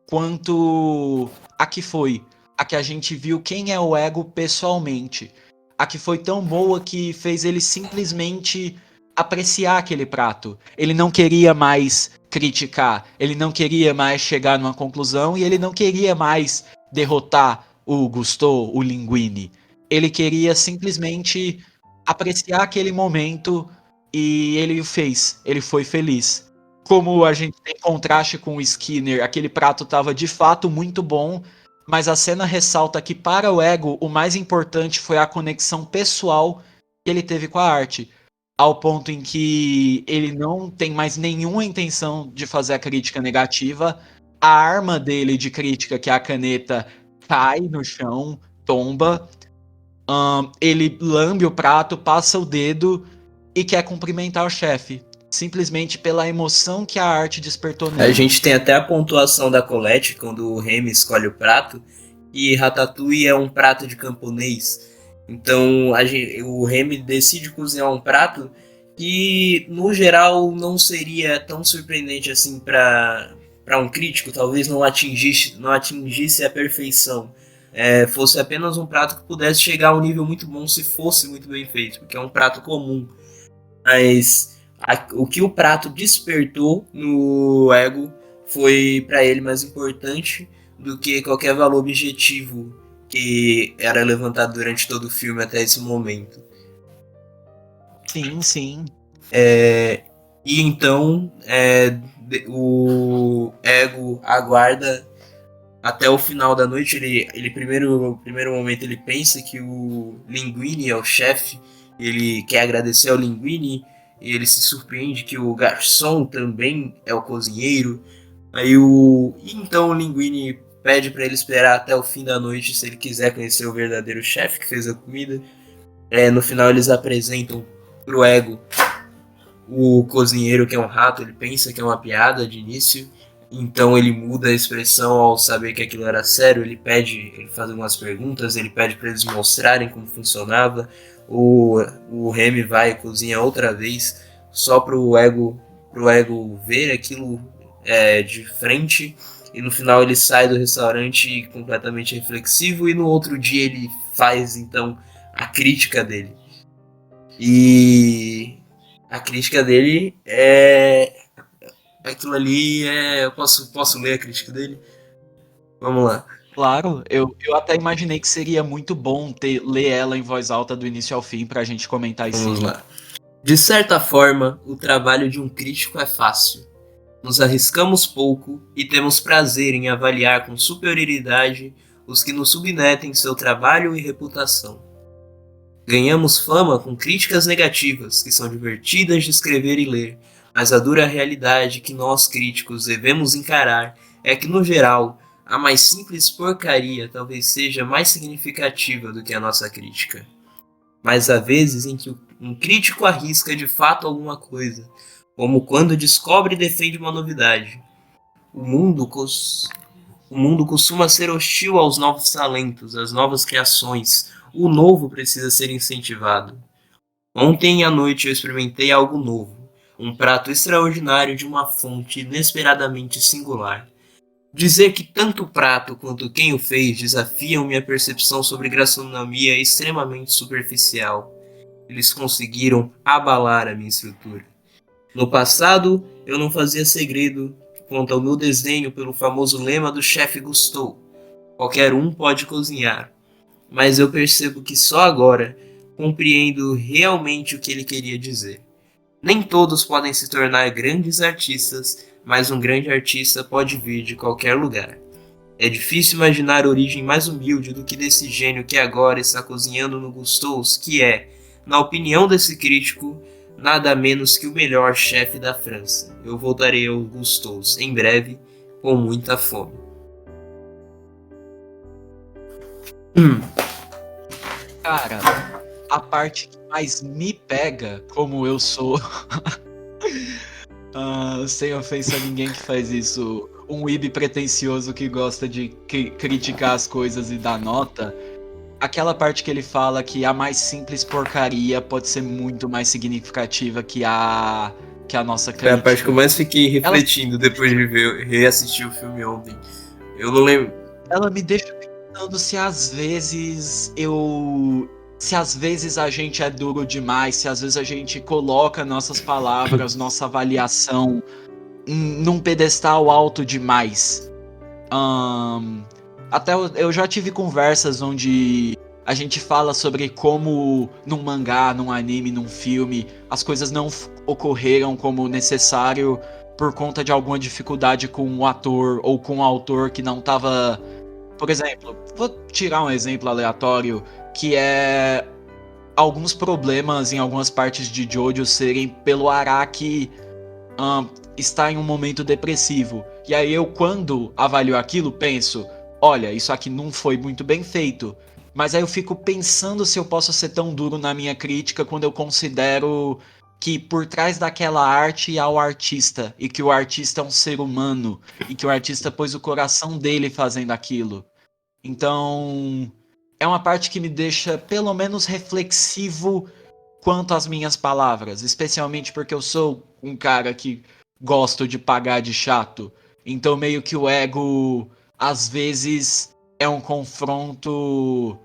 quanto a que foi. A que a gente viu quem é o ego pessoalmente. A que foi tão boa que fez ele simplesmente apreciar aquele prato. Ele não queria mais criticar, ele não queria mais chegar numa conclusão e ele não queria mais derrotar o Gusteau, o Linguini. Ele queria simplesmente apreciar aquele momento e ele o fez. Ele foi feliz. Como a gente tem contraste com o Skinner, aquele prato estava de fato muito bom, mas a cena ressalta que para o ego o mais importante foi a conexão pessoal que ele teve com a arte, ao ponto em que ele não tem mais nenhuma intenção de fazer a crítica negativa. A arma dele de crítica, que é a caneta, cai no chão, tomba, Ele lambe o prato, passa o dedo e quer cumprimentar o chefe. Simplesmente pela emoção que a arte despertou A nele. gente tem até a pontuação da Colette quando o Remy escolhe o prato, e Ratatouille é um prato de camponês. Então o Remy decide cozinhar um prato que, no geral, não seria tão surpreendente assim para um crítico, talvez não atingisse a perfeição. Fosse apenas um prato que pudesse chegar a um nível muito bom se fosse muito bem feito, porque é um prato comum. Mas o que o prato despertou no ego foi para ele mais importante do que qualquer valor objetivo que era levantado durante todo o filme até esse momento. Sim, sim. E então o ego aguarda até o final da noite. Ele no primeiro momento ele pensa que o Linguini é o chefe, ele quer agradecer ao Linguini, e ele se surpreende que o garçom também é o cozinheiro. Então o Linguini pede para ele esperar até o fim da noite se ele quiser conhecer o verdadeiro chefe que fez a comida. No final eles apresentam pro ego o cozinheiro, que é um rato. Ele pensa que é uma piada de início, então ele muda a expressão ao saber que aquilo era sério. Ele faz algumas perguntas, ele pede para eles mostrarem como funcionava. O Remy vai e cozinha outra vez, só pro ego ver aquilo de frente, e no final ele sai do restaurante completamente reflexivo, e no outro dia ele faz então a crítica dele. E a crítica dele é aquilo ali. Eu posso ler a crítica dele? Vamos lá. Claro, eu até imaginei que seria muito bom ler ela em voz alta do início ao fim pra gente comentar em Vamos cima. lá. De certa forma, o trabalho de um crítico é fácil. Nos arriscamos pouco e temos prazer em avaliar com superioridade os que nos submetem seu trabalho e reputação. Ganhamos fama com críticas negativas, que são divertidas de escrever e ler, mas a dura realidade que nós críticos devemos encarar é que, no geral, a mais simples porcaria talvez seja mais significativa do que a nossa crítica. Mas há vezes em que um crítico arrisca de fato alguma coisa, como quando descobre e defende uma novidade. O mundo, o mundo costuma ser hostil aos novos talentos, às novas criações. O novo precisa ser incentivado. Ontem à noite eu experimentei algo novo, um prato extraordinário de uma fonte inesperadamente singular. Dizer que tanto o prato quanto quem o fez desafiam minha percepção sobre gastronomia é extremamente superficial. Eles conseguiram abalar a minha estrutura. No passado, eu não fazia segredo quanto ao meu desdenho pelo famoso lema do chefe Gusteau: qualquer um pode cozinhar. Mas eu percebo que só agora compreendo realmente o que ele queria dizer. Nem todos podem se tornar grandes artistas, mas um grande artista pode vir de qualquer lugar. É difícil imaginar origem mais humilde do que desse gênio que agora está cozinhando no Gusteau's, que é, na opinião desse crítico, nada menos que o melhor chefe da França. Eu voltarei ao Gusteau's em breve, com muita fome. Cara, a parte que mais me pega, como eu sou, sem ofensa a ninguém que faz isso, um weeb pretencioso que gosta de criticar as coisas e dar nota, aquela parte que ele fala que a mais simples porcaria pode ser muito mais significativa que a nossa Foi a crítica. parte que eu mais fiquei refletindo depois de reassistir o filme ontem. Eu não lembro. Ela me deixa pensando se às vezes a gente é duro demais, se às vezes a gente coloca nossas palavras, nossa avaliação num pedestal alto demais. Até eu já tive conversas onde a gente fala sobre como num mangá, num anime, num filme, as coisas não ocorreram como necessário por conta de alguma dificuldade com o ator ou com o autor que não estava. Por exemplo, vou tirar um exemplo aleatório, que é alguns problemas em algumas partes de Jojo serem pelo Araki estar em um momento depressivo. E aí eu, quando avalio aquilo, penso, olha, isso aqui não foi muito bem feito. Mas aí eu fico pensando se eu posso ser tão duro na minha crítica quando eu considero que por trás daquela arte há o artista, e que o artista é um ser humano, e que o artista pôs o coração dele fazendo aquilo. Então, é uma parte que me deixa pelo menos reflexivo quanto às minhas palavras, especialmente porque eu sou um cara que gosto de pagar de chato. Então, meio que o ego às vezes é um confronto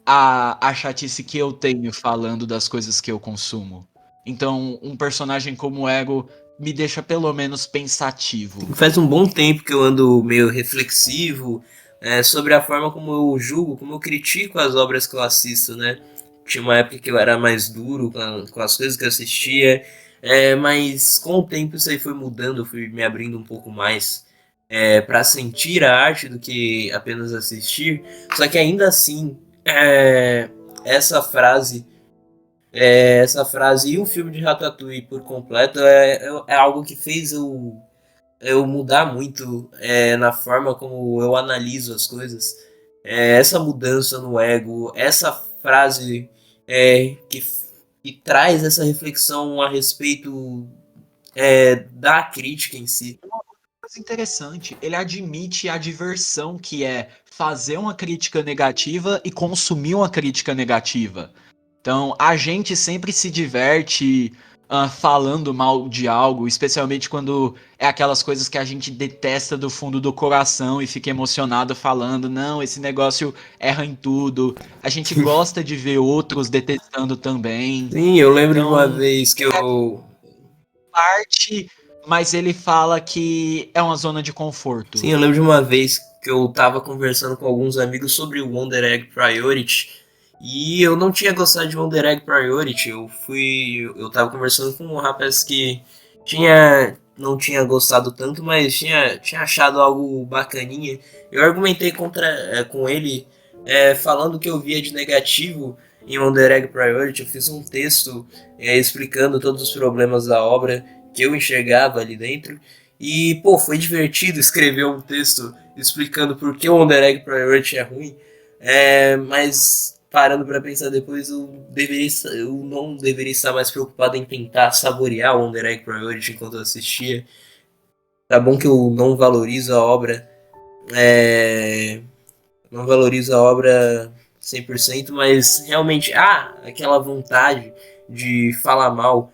à chatice que eu tenho falando das coisas que eu consumo. Então, um personagem como o ego me deixa pelo menos pensativo. Faz um bom tempo que eu ando meio reflexivo sobre a forma como eu julgo, como eu critico as obras que eu assisto, né? Tinha uma época que eu era mais duro com as coisas que eu assistia, mas com o tempo isso aí foi mudando, eu fui me abrindo um pouco mais para sentir a arte do que apenas assistir. Só que ainda assim, essa frase essa frase e o filme de Ratatouille por completo é algo que fez eu mudar muito na forma como eu analiso as coisas. Essa mudança no ego, essa frase que traz essa reflexão a respeito da crítica em si. Mas interessante, ele admite a diversão que é fazer uma crítica negativa e consumir uma crítica negativa. Então, a gente sempre se diverte falando mal de algo, especialmente quando é aquelas coisas que a gente detesta do fundo do coração e fica emocionado falando, não, esse negócio erra em tudo. A gente gosta de ver outros detestando também. Sim, eu lembro de uma Então, vez que eu. parte, mas ele fala que é uma zona de Sim, conforto. eu lembro de uma vez que eu tava conversando com alguns amigos sobre o Wonder Egg Priority. E eu não tinha gostado de Wonder Egg Priority. Eu tava conversando com um rapaz que não tinha gostado tanto, mas tinha achado algo bacaninha. Eu argumentei com ele, falando o que eu via de negativo em Wonder Egg Priority. Eu fiz um texto explicando todos os problemas da obra que eu enxergava ali dentro. E, pô, foi divertido escrever um texto explicando por que o Wonder Egg Priority é ruim. Mas parando para pensar depois, eu não deveria estar mais preocupado em tentar saborear o Wonder Egg Priority enquanto eu assistia. Tá bom que eu não valorizo a obra, é, não valorizo a obra 100%, mas realmente há aquela vontade de falar mal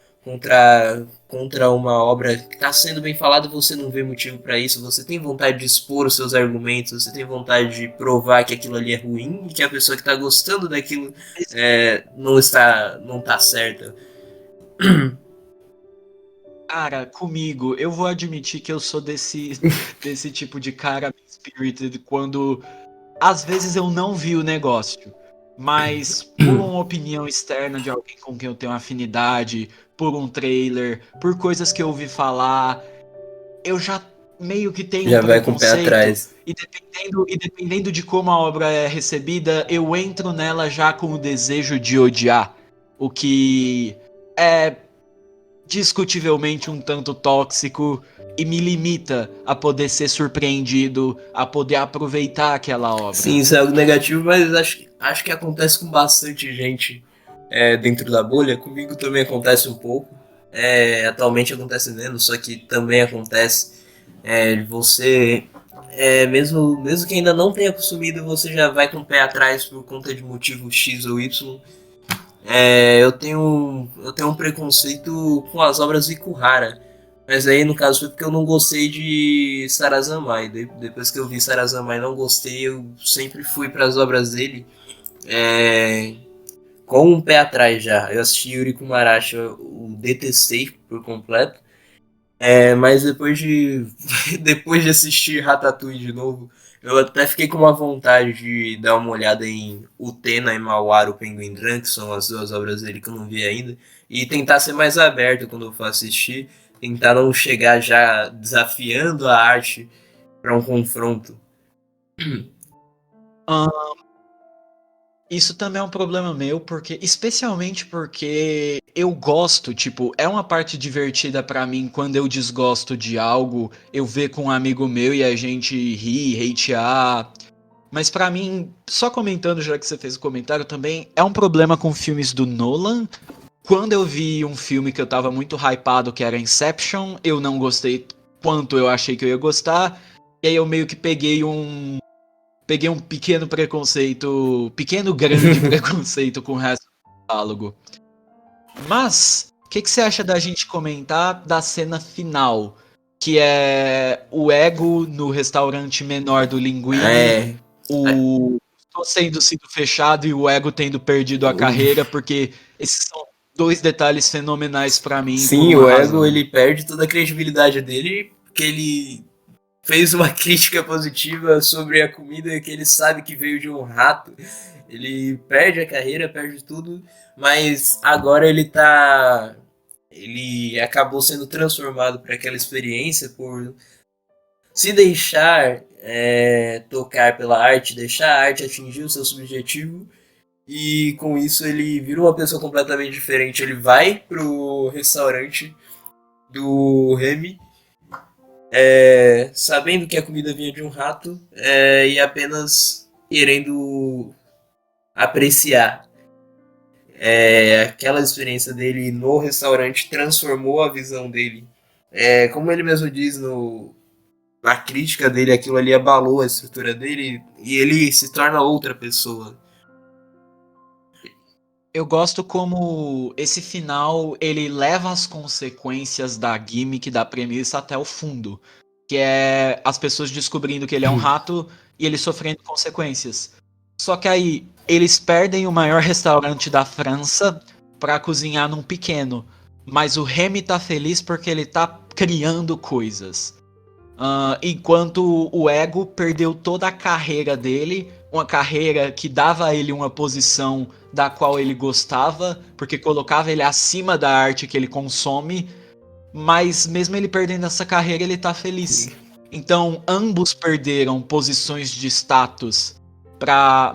contra uma obra que está sendo bem falada e você não vê motivo para isso. Você tem vontade de expor os seus argumentos, você tem vontade de provar que aquilo ali é ruim e que a pessoa que está gostando daquilo não está certa. Cara, comigo, eu vou admitir que eu sou desse tipo de cara spirited quando às vezes eu não vi o negócio, mas por uma opinião externa de alguém com quem eu tenho afinidade, por um trailer, por coisas que eu ouvi falar, eu já meio que tenho um Já vai com o pé preconceito atrás. e dependendo de como a obra é recebida, eu entro nela já com o desejo de odiar, o que é discutivelmente um tanto tóxico e me limita a poder ser surpreendido, a poder aproveitar aquela Sim, obra. isso é algo negativo, mas acho que acontece com bastante gente dentro da bolha. Comigo também acontece um pouco. Atualmente acontece menos, só que também acontece você, mesmo que ainda não tenha consumido, você já vai com o pé atrás por conta de motivo X ou Y. Eu tenho um preconceito com as obras de Ikuhara. Mas aí, no caso, foi porque eu não gostei de Sarazamai. Depois que eu vi Sarazamai e não gostei, eu sempre fui para as obras dele é, com um pé atrás já. Eu assisti Yuri Kumarashi, eu detestei por completo. Mas depois de assistir Ratatouille de novo, eu até fiquei com uma vontade de dar uma olhada em Utena e Mawara, o Penguin Drum, que são as duas obras dele que eu não vi ainda, e tentar ser mais aberto quando eu for assistir, tentar não chegar já desafiando a arte para um confronto. Ah, isso também é um problema meu, porque especialmente porque eu gosto, tipo, é uma parte divertida pra mim quando eu desgosto de algo, eu ver com um amigo meu e a gente rir, hatear. Mas pra mim, só comentando, já que você fez o comentário também, é um problema com filmes do Nolan. Quando eu vi um filme que eu tava muito hypado, que era Inception, eu não gostei quanto eu achei que eu ia gostar. E aí eu meio que peguei um pequeno preconceito, pequeno grande preconceito com o resto do catálogo. Mas, o que você acha da gente comentar da cena final? Que é o Ego no restaurante menor do Linguini, É. o Tô sendo sido fechado e o Ego tendo perdido a carreira, porque esses são dois detalhes fenomenais pra mim por Sim, uma o Ego razão. ele perde toda a credibilidade dele porque ele fez uma crítica positiva sobre a comida que ele sabe que veio de um rato. Ele perde a carreira, perde tudo, mas agora ele tá. Ele acabou sendo transformado para aquela experiência por se deixar tocar pela arte, deixar a arte atingir o seu subjetivo. E com isso ele vira uma pessoa completamente diferente. Ele vai pro restaurante do Remy, sabendo que a comida vinha de um rato, e apenas querendo apreciar. Aquela experiência dele no restaurante transformou a visão dele. Como ele mesmo diz na crítica dele, aquilo ali abalou a estrutura dele e ele se torna outra pessoa. Eu gosto como esse final ele leva as consequências da gimmick, da premissa até o fundo. Que é as pessoas descobrindo que ele é um rato e ele sofrendo consequências. Só que aí eles perdem o maior restaurante da França pra cozinhar num pequeno. Mas o Remy tá feliz porque ele tá criando coisas. Enquanto o Ego perdeu toda a carreira dele, uma carreira que dava a ele uma posição da qual ele gostava, porque colocava ele acima da arte que ele consome, mas mesmo ele perdendo essa carreira, ele tá feliz. Então, ambos perderam posições de status,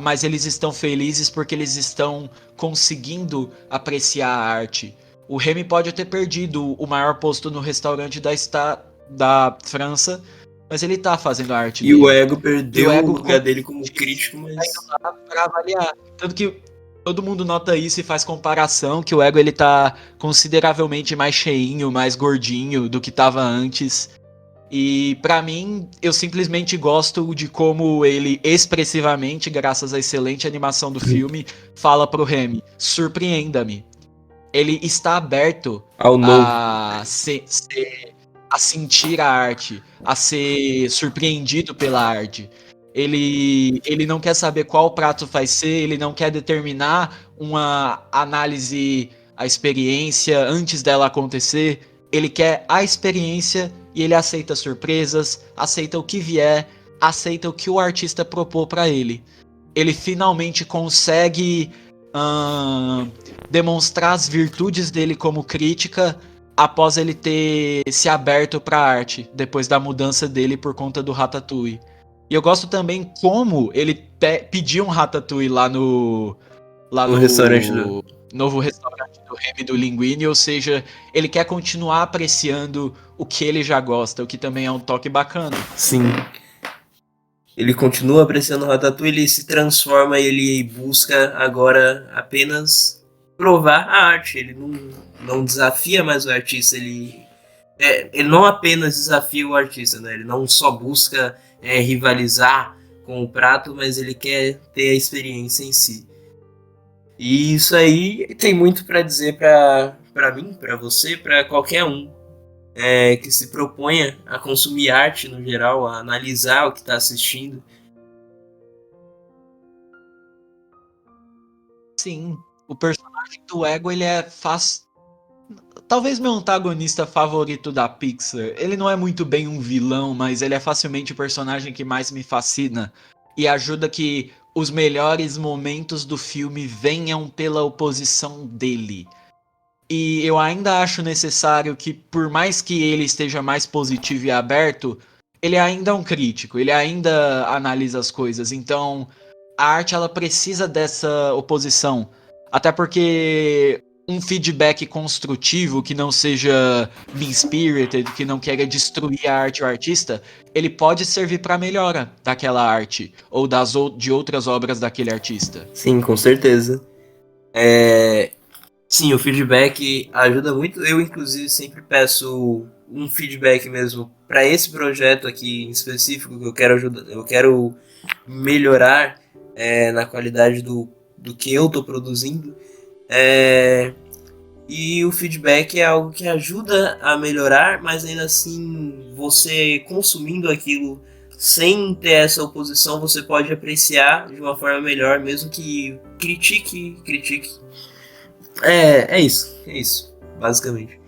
mas eles estão felizes porque eles estão conseguindo apreciar a arte. O Remy pode ter perdido o maior posto no restaurante da França, mas ele tá fazendo a arte E o dele. Ego E o perdeu o Ego, lugar como dele como disse, crítico, tá indo mas. lá pra avaliar. Tanto que todo mundo nota isso e faz comparação, que o Ego ele tá consideravelmente mais cheinho, mais gordinho do que tava antes. E pra mim, eu simplesmente gosto de como ele expressivamente, graças à excelente animação do filme, fala pro Remy: surpreenda-me. Ele está aberto Ao novo. a sentir a arte, a ser surpreendido pela arte. Ele não quer saber qual prato vai ser, ele não quer determinar uma análise, a experiência antes dela acontecer. Ele quer a experiência e ele aceita surpresas, aceita o que vier, aceita o que o artista propôs para ele. Ele finalmente consegue demonstrar as virtudes dele como crítica após ele ter se aberto para a arte, depois da mudança dele por conta do Ratatouille. E eu gosto também como ele pediu um Ratatouille lá No restaurante do. no novo restaurante do Remy do Linguini, ou seja, ele quer continuar apreciando o que ele já gosta, o que também é um toque bacana. Sim. Ele continua apreciando o Ratatouille, ele se transforma e ele busca agora apenas provar a arte. Ele não desafia mais o artista, ele não apenas desafia o artista, né? Ele não só busca rivalizar com o prato, mas ele quer ter a experiência em si. E isso aí tem muito para dizer para mim, para você, para qualquer um que se proponha a consumir arte no geral, a analisar o que está assistindo. Sim, o personagem do Ego, ele é talvez meu antagonista favorito da Pixar. Ele não é muito bem um vilão, mas ele é facilmente o personagem que mais me fascina e ajuda que os melhores momentos do filme venham pela oposição dele. E eu ainda acho necessário que, por mais que ele esteja mais positivo e aberto, ele ainda é um crítico, ele ainda analisa as coisas. Então, a arte ela precisa dessa oposição. Até porque um feedback construtivo, que não seja mean-spirited, que não queira destruir a arte ou o artista, ele pode servir para melhora daquela arte ou de outras obras daquele artista. Sim, com certeza. Sim, o feedback ajuda muito. Eu, inclusive, sempre peço um feedback mesmo para esse projeto aqui em específico que eu quero ajudar, eu quero melhorar na qualidade do que eu estou produzindo. E o feedback é algo que ajuda a melhorar, mas ainda assim, você consumindo aquilo sem ter essa oposição, você pode apreciar de uma forma melhor, mesmo que critique. É isso, basicamente.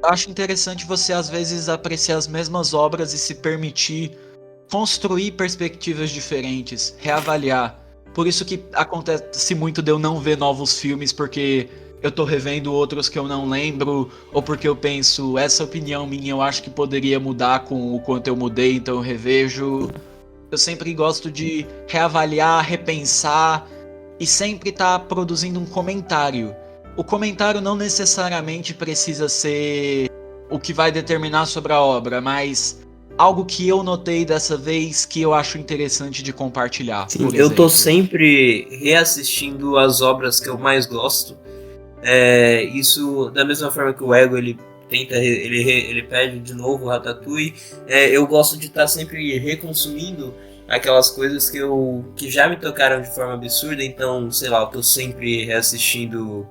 Eu acho interessante você às vezes apreciar as mesmas obras e se permitir construir perspectivas diferentes, reavaliar. Por isso que acontece muito de eu não ver novos filmes, porque eu tô revendo outros que eu não lembro, ou porque eu penso, essa opinião minha eu acho que poderia mudar com o quanto eu mudei, então eu revejo. Eu sempre gosto de reavaliar, repensar e sempre estar produzindo um comentário. O comentário não necessariamente precisa ser o que vai determinar sobre a obra, mas algo que eu notei dessa vez que eu acho interessante de compartilhar, Sim, por eu tô exemplo. sempre reassistindo as obras que eu mais gosto. Isso da mesma forma que o Ego ele tenta, ele pede de novo o Ratatouille. Eu gosto de estar sempre reconsumindo aquelas coisas que já me tocaram de forma absurda. Então, sei lá, eu tô sempre reassistindo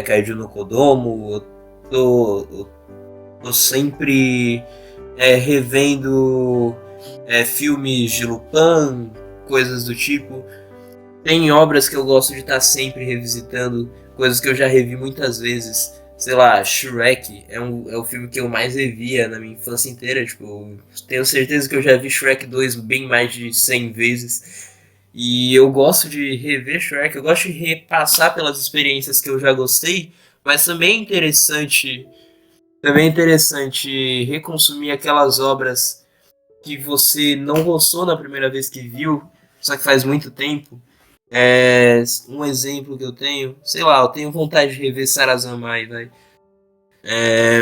Kaiju no Kodomo. Eu tô sempre revendo filmes de Lupin, coisas do tipo. Tem obras que eu gosto de estar sempre revisitando, coisas que eu já revi muitas vezes. Sei lá, Shrek é o filme que eu mais revia na minha infância inteira. Tipo, tenho certeza que eu já vi Shrek 2 bem mais de 100 vezes. E eu gosto de rever Shrek, eu gosto de repassar pelas experiências que eu já gostei, mas também é interessante reconsumir aquelas obras que você não gostou na primeira vez que viu, só que faz muito tempo. Um exemplo que eu tenho, sei lá, eu tenho vontade de rever Sarazanmai, vai.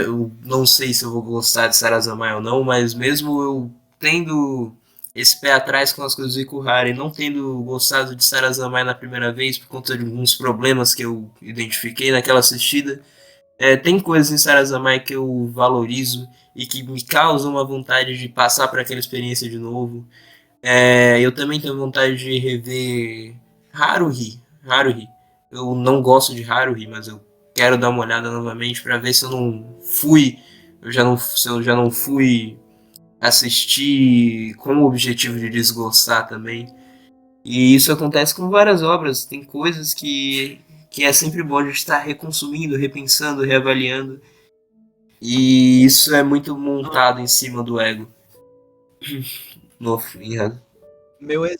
Eu não sei se eu vou gostar de Sarazanmai ou não, mas mesmo eu tendo esse pé atrás com as coisas do Ikuhara e não tendo gostado de Sarazanmai na primeira vez por conta de alguns problemas que eu identifiquei naquela assistida, tem coisas em Sarazanmai que eu valorizo e que me causam uma vontade de passar por aquela experiência de novo. Eu também tenho vontade de rever Haruhi. Eu não gosto de Haruhi, mas eu quero dar uma olhada novamente para ver se eu não fui, se eu já não fui assistir com o objetivo de desgostar também. E isso acontece com várias obras. Tem coisas que é sempre bom de estar reconsumindo, repensando, reavaliando. E isso é muito montado em cima do ego. No fim, Meus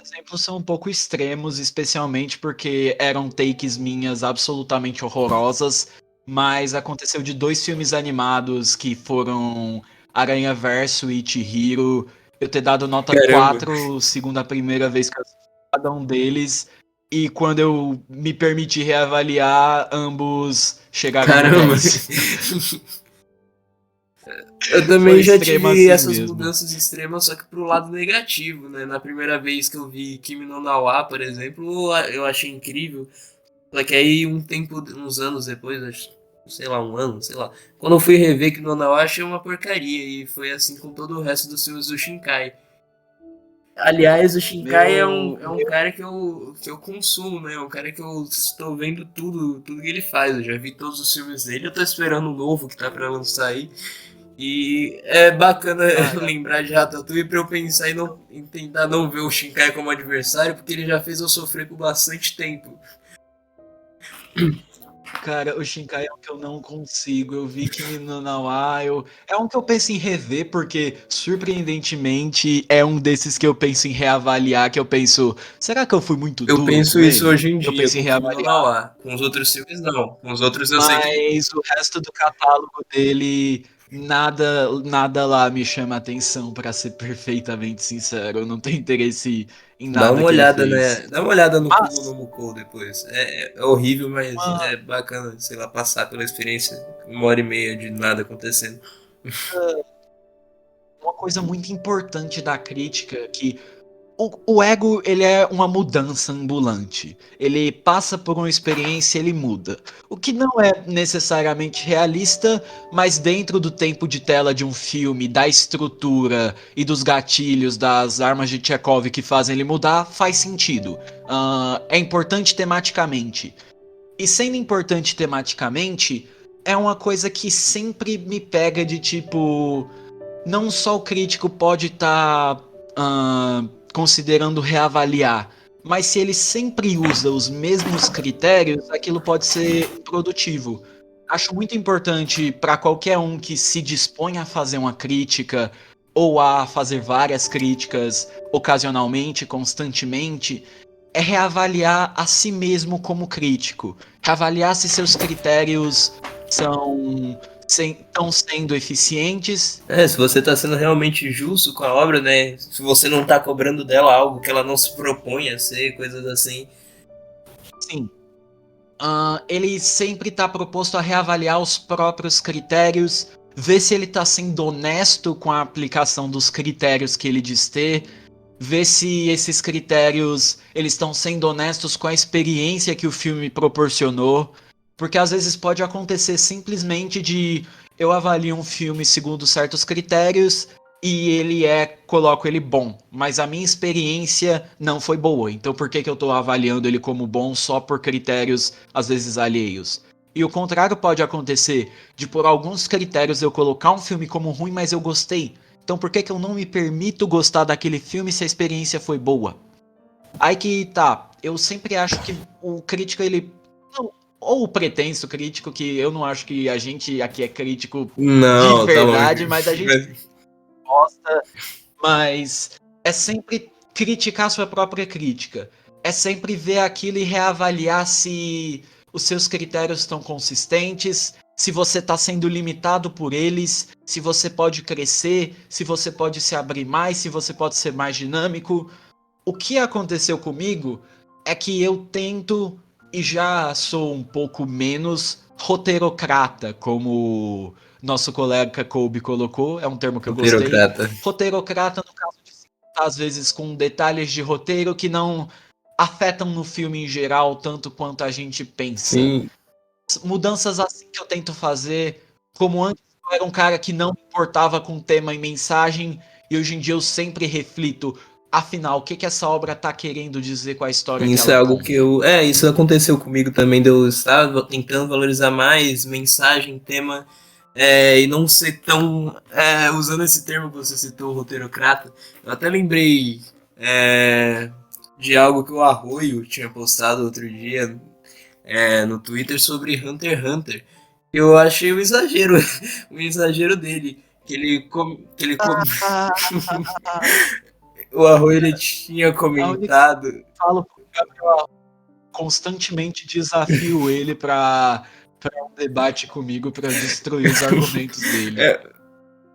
exemplos são um pouco extremos, especialmente porque eram takes minhas absolutamente horrorosas, mas aconteceu de 2 filmes animados que foram Aranha Verso e Chihiro, eu ter dado nota caramba. 4 segundo a primeira vez que eu assisti cada um deles, e quando eu me permiti reavaliar, ambos chegaram no Caramba. 10. Eu Foi também já extremo tive assim essas mesmo. mudanças extremas, só que pro lado negativo, né? Na primeira vez que eu vi Kimi no Na wa, por exemplo, eu achei incrível. Só que aí uns anos depois, sei lá, um ano, sei lá. Quando eu fui rever Kimi no Na wa, achei uma porcaria. E foi assim com todo o resto dos filmes do Shinkai. Aliás, o Shinkai é Meu, um cara que eu consumo, né? É um cara que eu estou vendo tudo que ele faz. Eu já vi todos os filmes dele, eu tô esperando um novo que tá pra lançar aí. E é bacana cara, lembrar de Ratatouille pra eu pensar em tentar não ver o Shinkai como adversário, porque ele já fez eu sofrer por bastante tempo. Cara, o Shinkai é um que eu não consigo. Eu vi Kimi no Na wa, é um que eu penso em rever, porque, surpreendentemente, é um desses que eu penso em reavaliar, que eu penso, será que eu fui muito Eu duro penso com isso ele? hoje em Eu dia penso em com Kimi no Na reavaliar. wa. Com os outros filmes, não. Com os outros eu sei que. Mas o resto do catálogo dele Nada lá me chama atenção, pra ser perfeitamente sincero. Eu não tenho interesse em Dá nada uma que ele olhada, né? fez. Dá uma olhada no Kubo no Mas, Mukou depois. É horrível, mas uma, é bacana, sei lá, passar pela experiência 1h30 de nada acontecendo. uma coisa muito importante da crítica que o ego, ele é uma mudança ambulante. Ele passa por uma experiência, ele muda. O que não é necessariamente realista, mas dentro do tempo de tela de um filme, da estrutura e dos gatilhos, das armas de Chekhov que fazem ele mudar, faz sentido. É importante tematicamente. E sendo importante tematicamente, é uma coisa que sempre me pega de tipo não só o crítico pode estar considerando reavaliar, mas se ele sempre usa os mesmos critérios, aquilo pode ser improdutivo. Acho muito importante para qualquer um que se dispõe a fazer uma crítica ou a fazer várias críticas ocasionalmente, constantemente, é reavaliar a si mesmo como crítico, reavaliar se seus critérios são estão sendo eficientes. Se você tá sendo realmente justo com a obra, né? Se você não tá cobrando dela algo que ela não se propõe a ser, coisas assim. Sim, ele sempre está proposto a reavaliar os próprios critérios, ver se ele está sendo honesto com a aplicação dos critérios que ele diz ter, ver se esses critérios eles estão sendo honestos com a experiência que o filme proporcionou, porque às vezes pode acontecer simplesmente de eu avalio um filme segundo certos critérios e coloco ele bom, mas a minha experiência não foi boa. Então por que eu estou avaliando ele como bom só por critérios às vezes alheios? E o contrário pode acontecer, de por alguns critérios eu colocar um filme como ruim, mas eu gostei. Então por que eu não me permito gostar daquele filme se a experiência foi boa? Aí que tá, eu sempre acho que o crítico, ele. Ou o pretenso crítico, que eu não acho que a gente aqui é crítico de Não, tá verdade, longe. mas a gente gosta, mas é sempre criticar a sua própria crítica. É sempre ver aquilo e reavaliar se os seus critérios estão consistentes, se você está sendo limitado por eles, se você pode crescer, se você pode se abrir mais, se você pode ser mais dinâmico. O que aconteceu comigo é que eu tento e já sou um pouco menos roteirocrata, como nosso colega Kobe colocou, é um termo que eu gostei. Roteirocrata. Roteirocrata no caso de se importar, às vezes com detalhes de roteiro que não afetam no filme em geral tanto quanto a gente pensa. Sim. Mudanças assim que eu tento fazer, como antes eu era um cara que não me importava com tema e mensagem, e hoje em dia eu sempre reflito, afinal, o que que essa obra tá querendo dizer com a história que Isso é ela algo que conta? eu. Isso aconteceu comigo também, de eu estar tentando valorizar mais mensagem, tema, e não ser tão. Usando esse termo que você citou, roteirocrata, eu até lembrei de algo que o Arroio tinha postado outro dia no Twitter sobre Hunter x Hunter. Eu achei um exagero, um exagero dele. Ah, O Arroio ele tinha a única comentado. que eu falo pro Gabriel, constantemente desafio ele pra um debate comigo pra destruir os argumentos dele. é,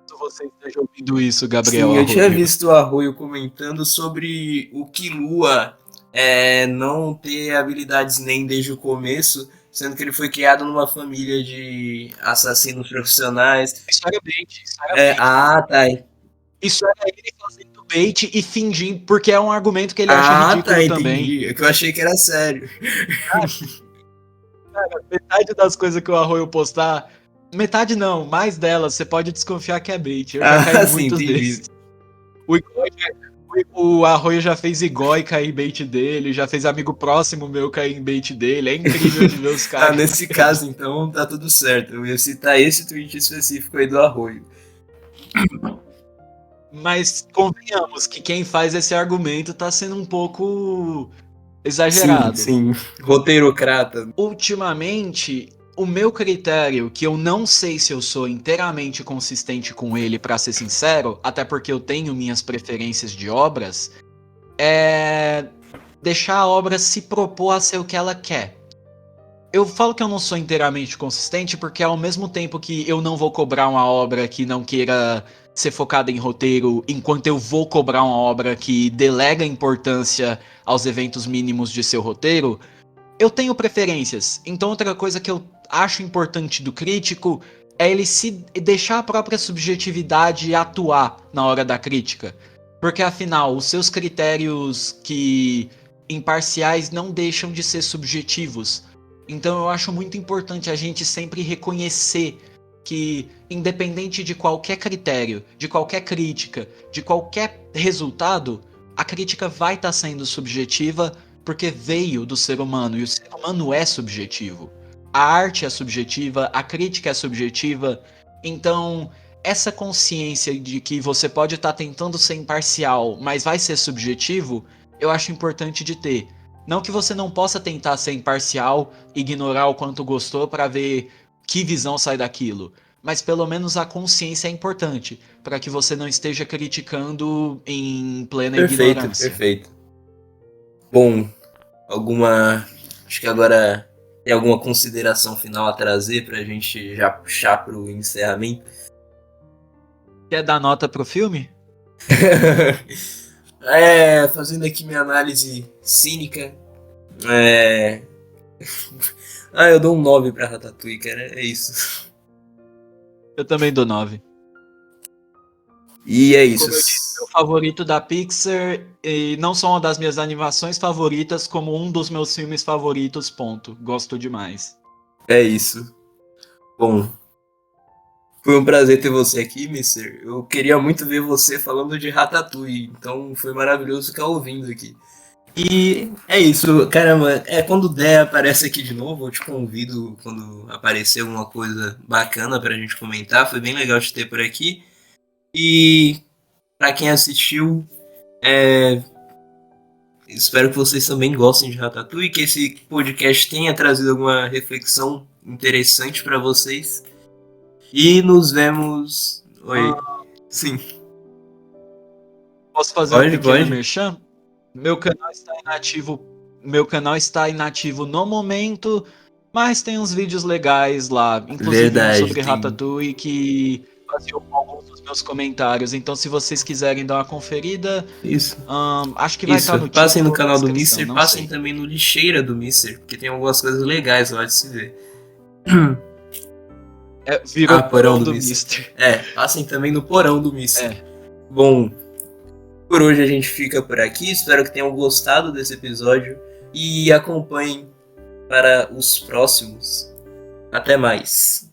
Se você esteja ouvindo isso, Gabriel Sim, eu tinha Arroio. visto o Arroio comentando sobre o Killua não ter habilidades nem desde o começo, sendo que ele foi criado numa família de assassinos profissionais. Isso era bait, isso era bait. Tá. Isso era ele fazendo bait e fingindo, porque é um argumento que ele acha Tá, ridículo também. entendi. É que eu achei que era sério. Metade das coisas que o Arroio postar, metade não, mais delas, você pode desconfiar que é bait. Eu já caí em Sim, muitos entendi. desses. O, Igor o Arroio já fez igual e cair em bait dele, já fez amigo próximo meu cair em bait dele. É incrível de ver os caras. Nesse caso, então, tá tudo certo. Eu ia citar esse tweet específico aí do Arroio. Mas convenhamos que quem faz esse argumento tá sendo um pouco Sim, exagerado. sim. Roteirocrata. Ultimamente, o meu critério, que eu não sei se eu sou inteiramente consistente com ele, pra ser sincero, até porque eu tenho minhas preferências de obras, é deixar a obra se propor a ser o que ela quer. eu falo que eu não sou inteiramente consistente porque ao mesmo tempo que eu não vou cobrar uma obra que não queira ser focada em roteiro, enquanto eu vou cobrar uma obra que delega importância aos eventos mínimos de seu roteiro, eu tenho preferências. Então outra coisa que eu acho importante do crítico é ele se deixar a própria subjetividade atuar na hora da crítica. Porque afinal, os seus critérios que imparciais não deixam de ser subjetivos. Então eu acho muito importante a gente sempre reconhecer que, independente de qualquer critério, de qualquer crítica, de qualquer resultado, a crítica vai estar sendo subjetiva porque veio do ser humano e o ser humano é subjetivo. A arte é subjetiva, a crítica é subjetiva. Então, essa consciência de que você pode estar tentando ser imparcial, mas vai ser subjetivo, eu acho importante de ter. Não que você não possa tentar ser imparcial, ignorar o quanto gostou para ver que visão sai daquilo, mas pelo menos a consciência é importante, para que você não esteja criticando em plena Perfeito, ignorância. perfeito. Bom, acho que agora tem alguma consideração final a trazer pra gente já puxar pro encerramento? Quer dar nota pro filme? Fazendo aqui minha análise cínica, é... eu dou um 9 pra Ratatouille, cara, é isso. Eu também dou 9. E é isso. Como eu disse, meu favorito da Pixar, e não só uma das minhas animações favoritas, como um dos meus filmes favoritos, ponto. Gosto demais. É isso. Bom, foi um prazer ter você aqui, Mister. Eu queria muito ver você falando de Ratatouille, então foi maravilhoso ficar ouvindo aqui. E é isso, caramba, quando der aparece aqui de novo, eu te convido quando aparecer alguma coisa bacana pra gente comentar, foi bem legal te ter por aqui. E pra quem assistiu, espero que vocês também gostem de Ratatouille, que esse podcast tenha trazido alguma reflexão interessante pra vocês. E nos vemos. Oi. Sim. Posso fazer um pequeno merchan? Meu canal está inativo. Meu canal está inativo no momento, mas tem uns vídeos legais lá, inclusive Verdade, um sobre Ratatouille que baseou alguns dos meus comentários. Então, se vocês quiserem dar uma conferida, isso. Acho que vai estar no Passem no título canal do descrição, Mister, não passem sei. também no Lixeira do Mister, porque tem algumas coisas legais lá de se ver. Virou Porão do Mister. Passem também no Porão do Mister. Bom, por hoje a gente fica por aqui. Espero que tenham gostado desse episódio e acompanhem para os próximos. Até mais.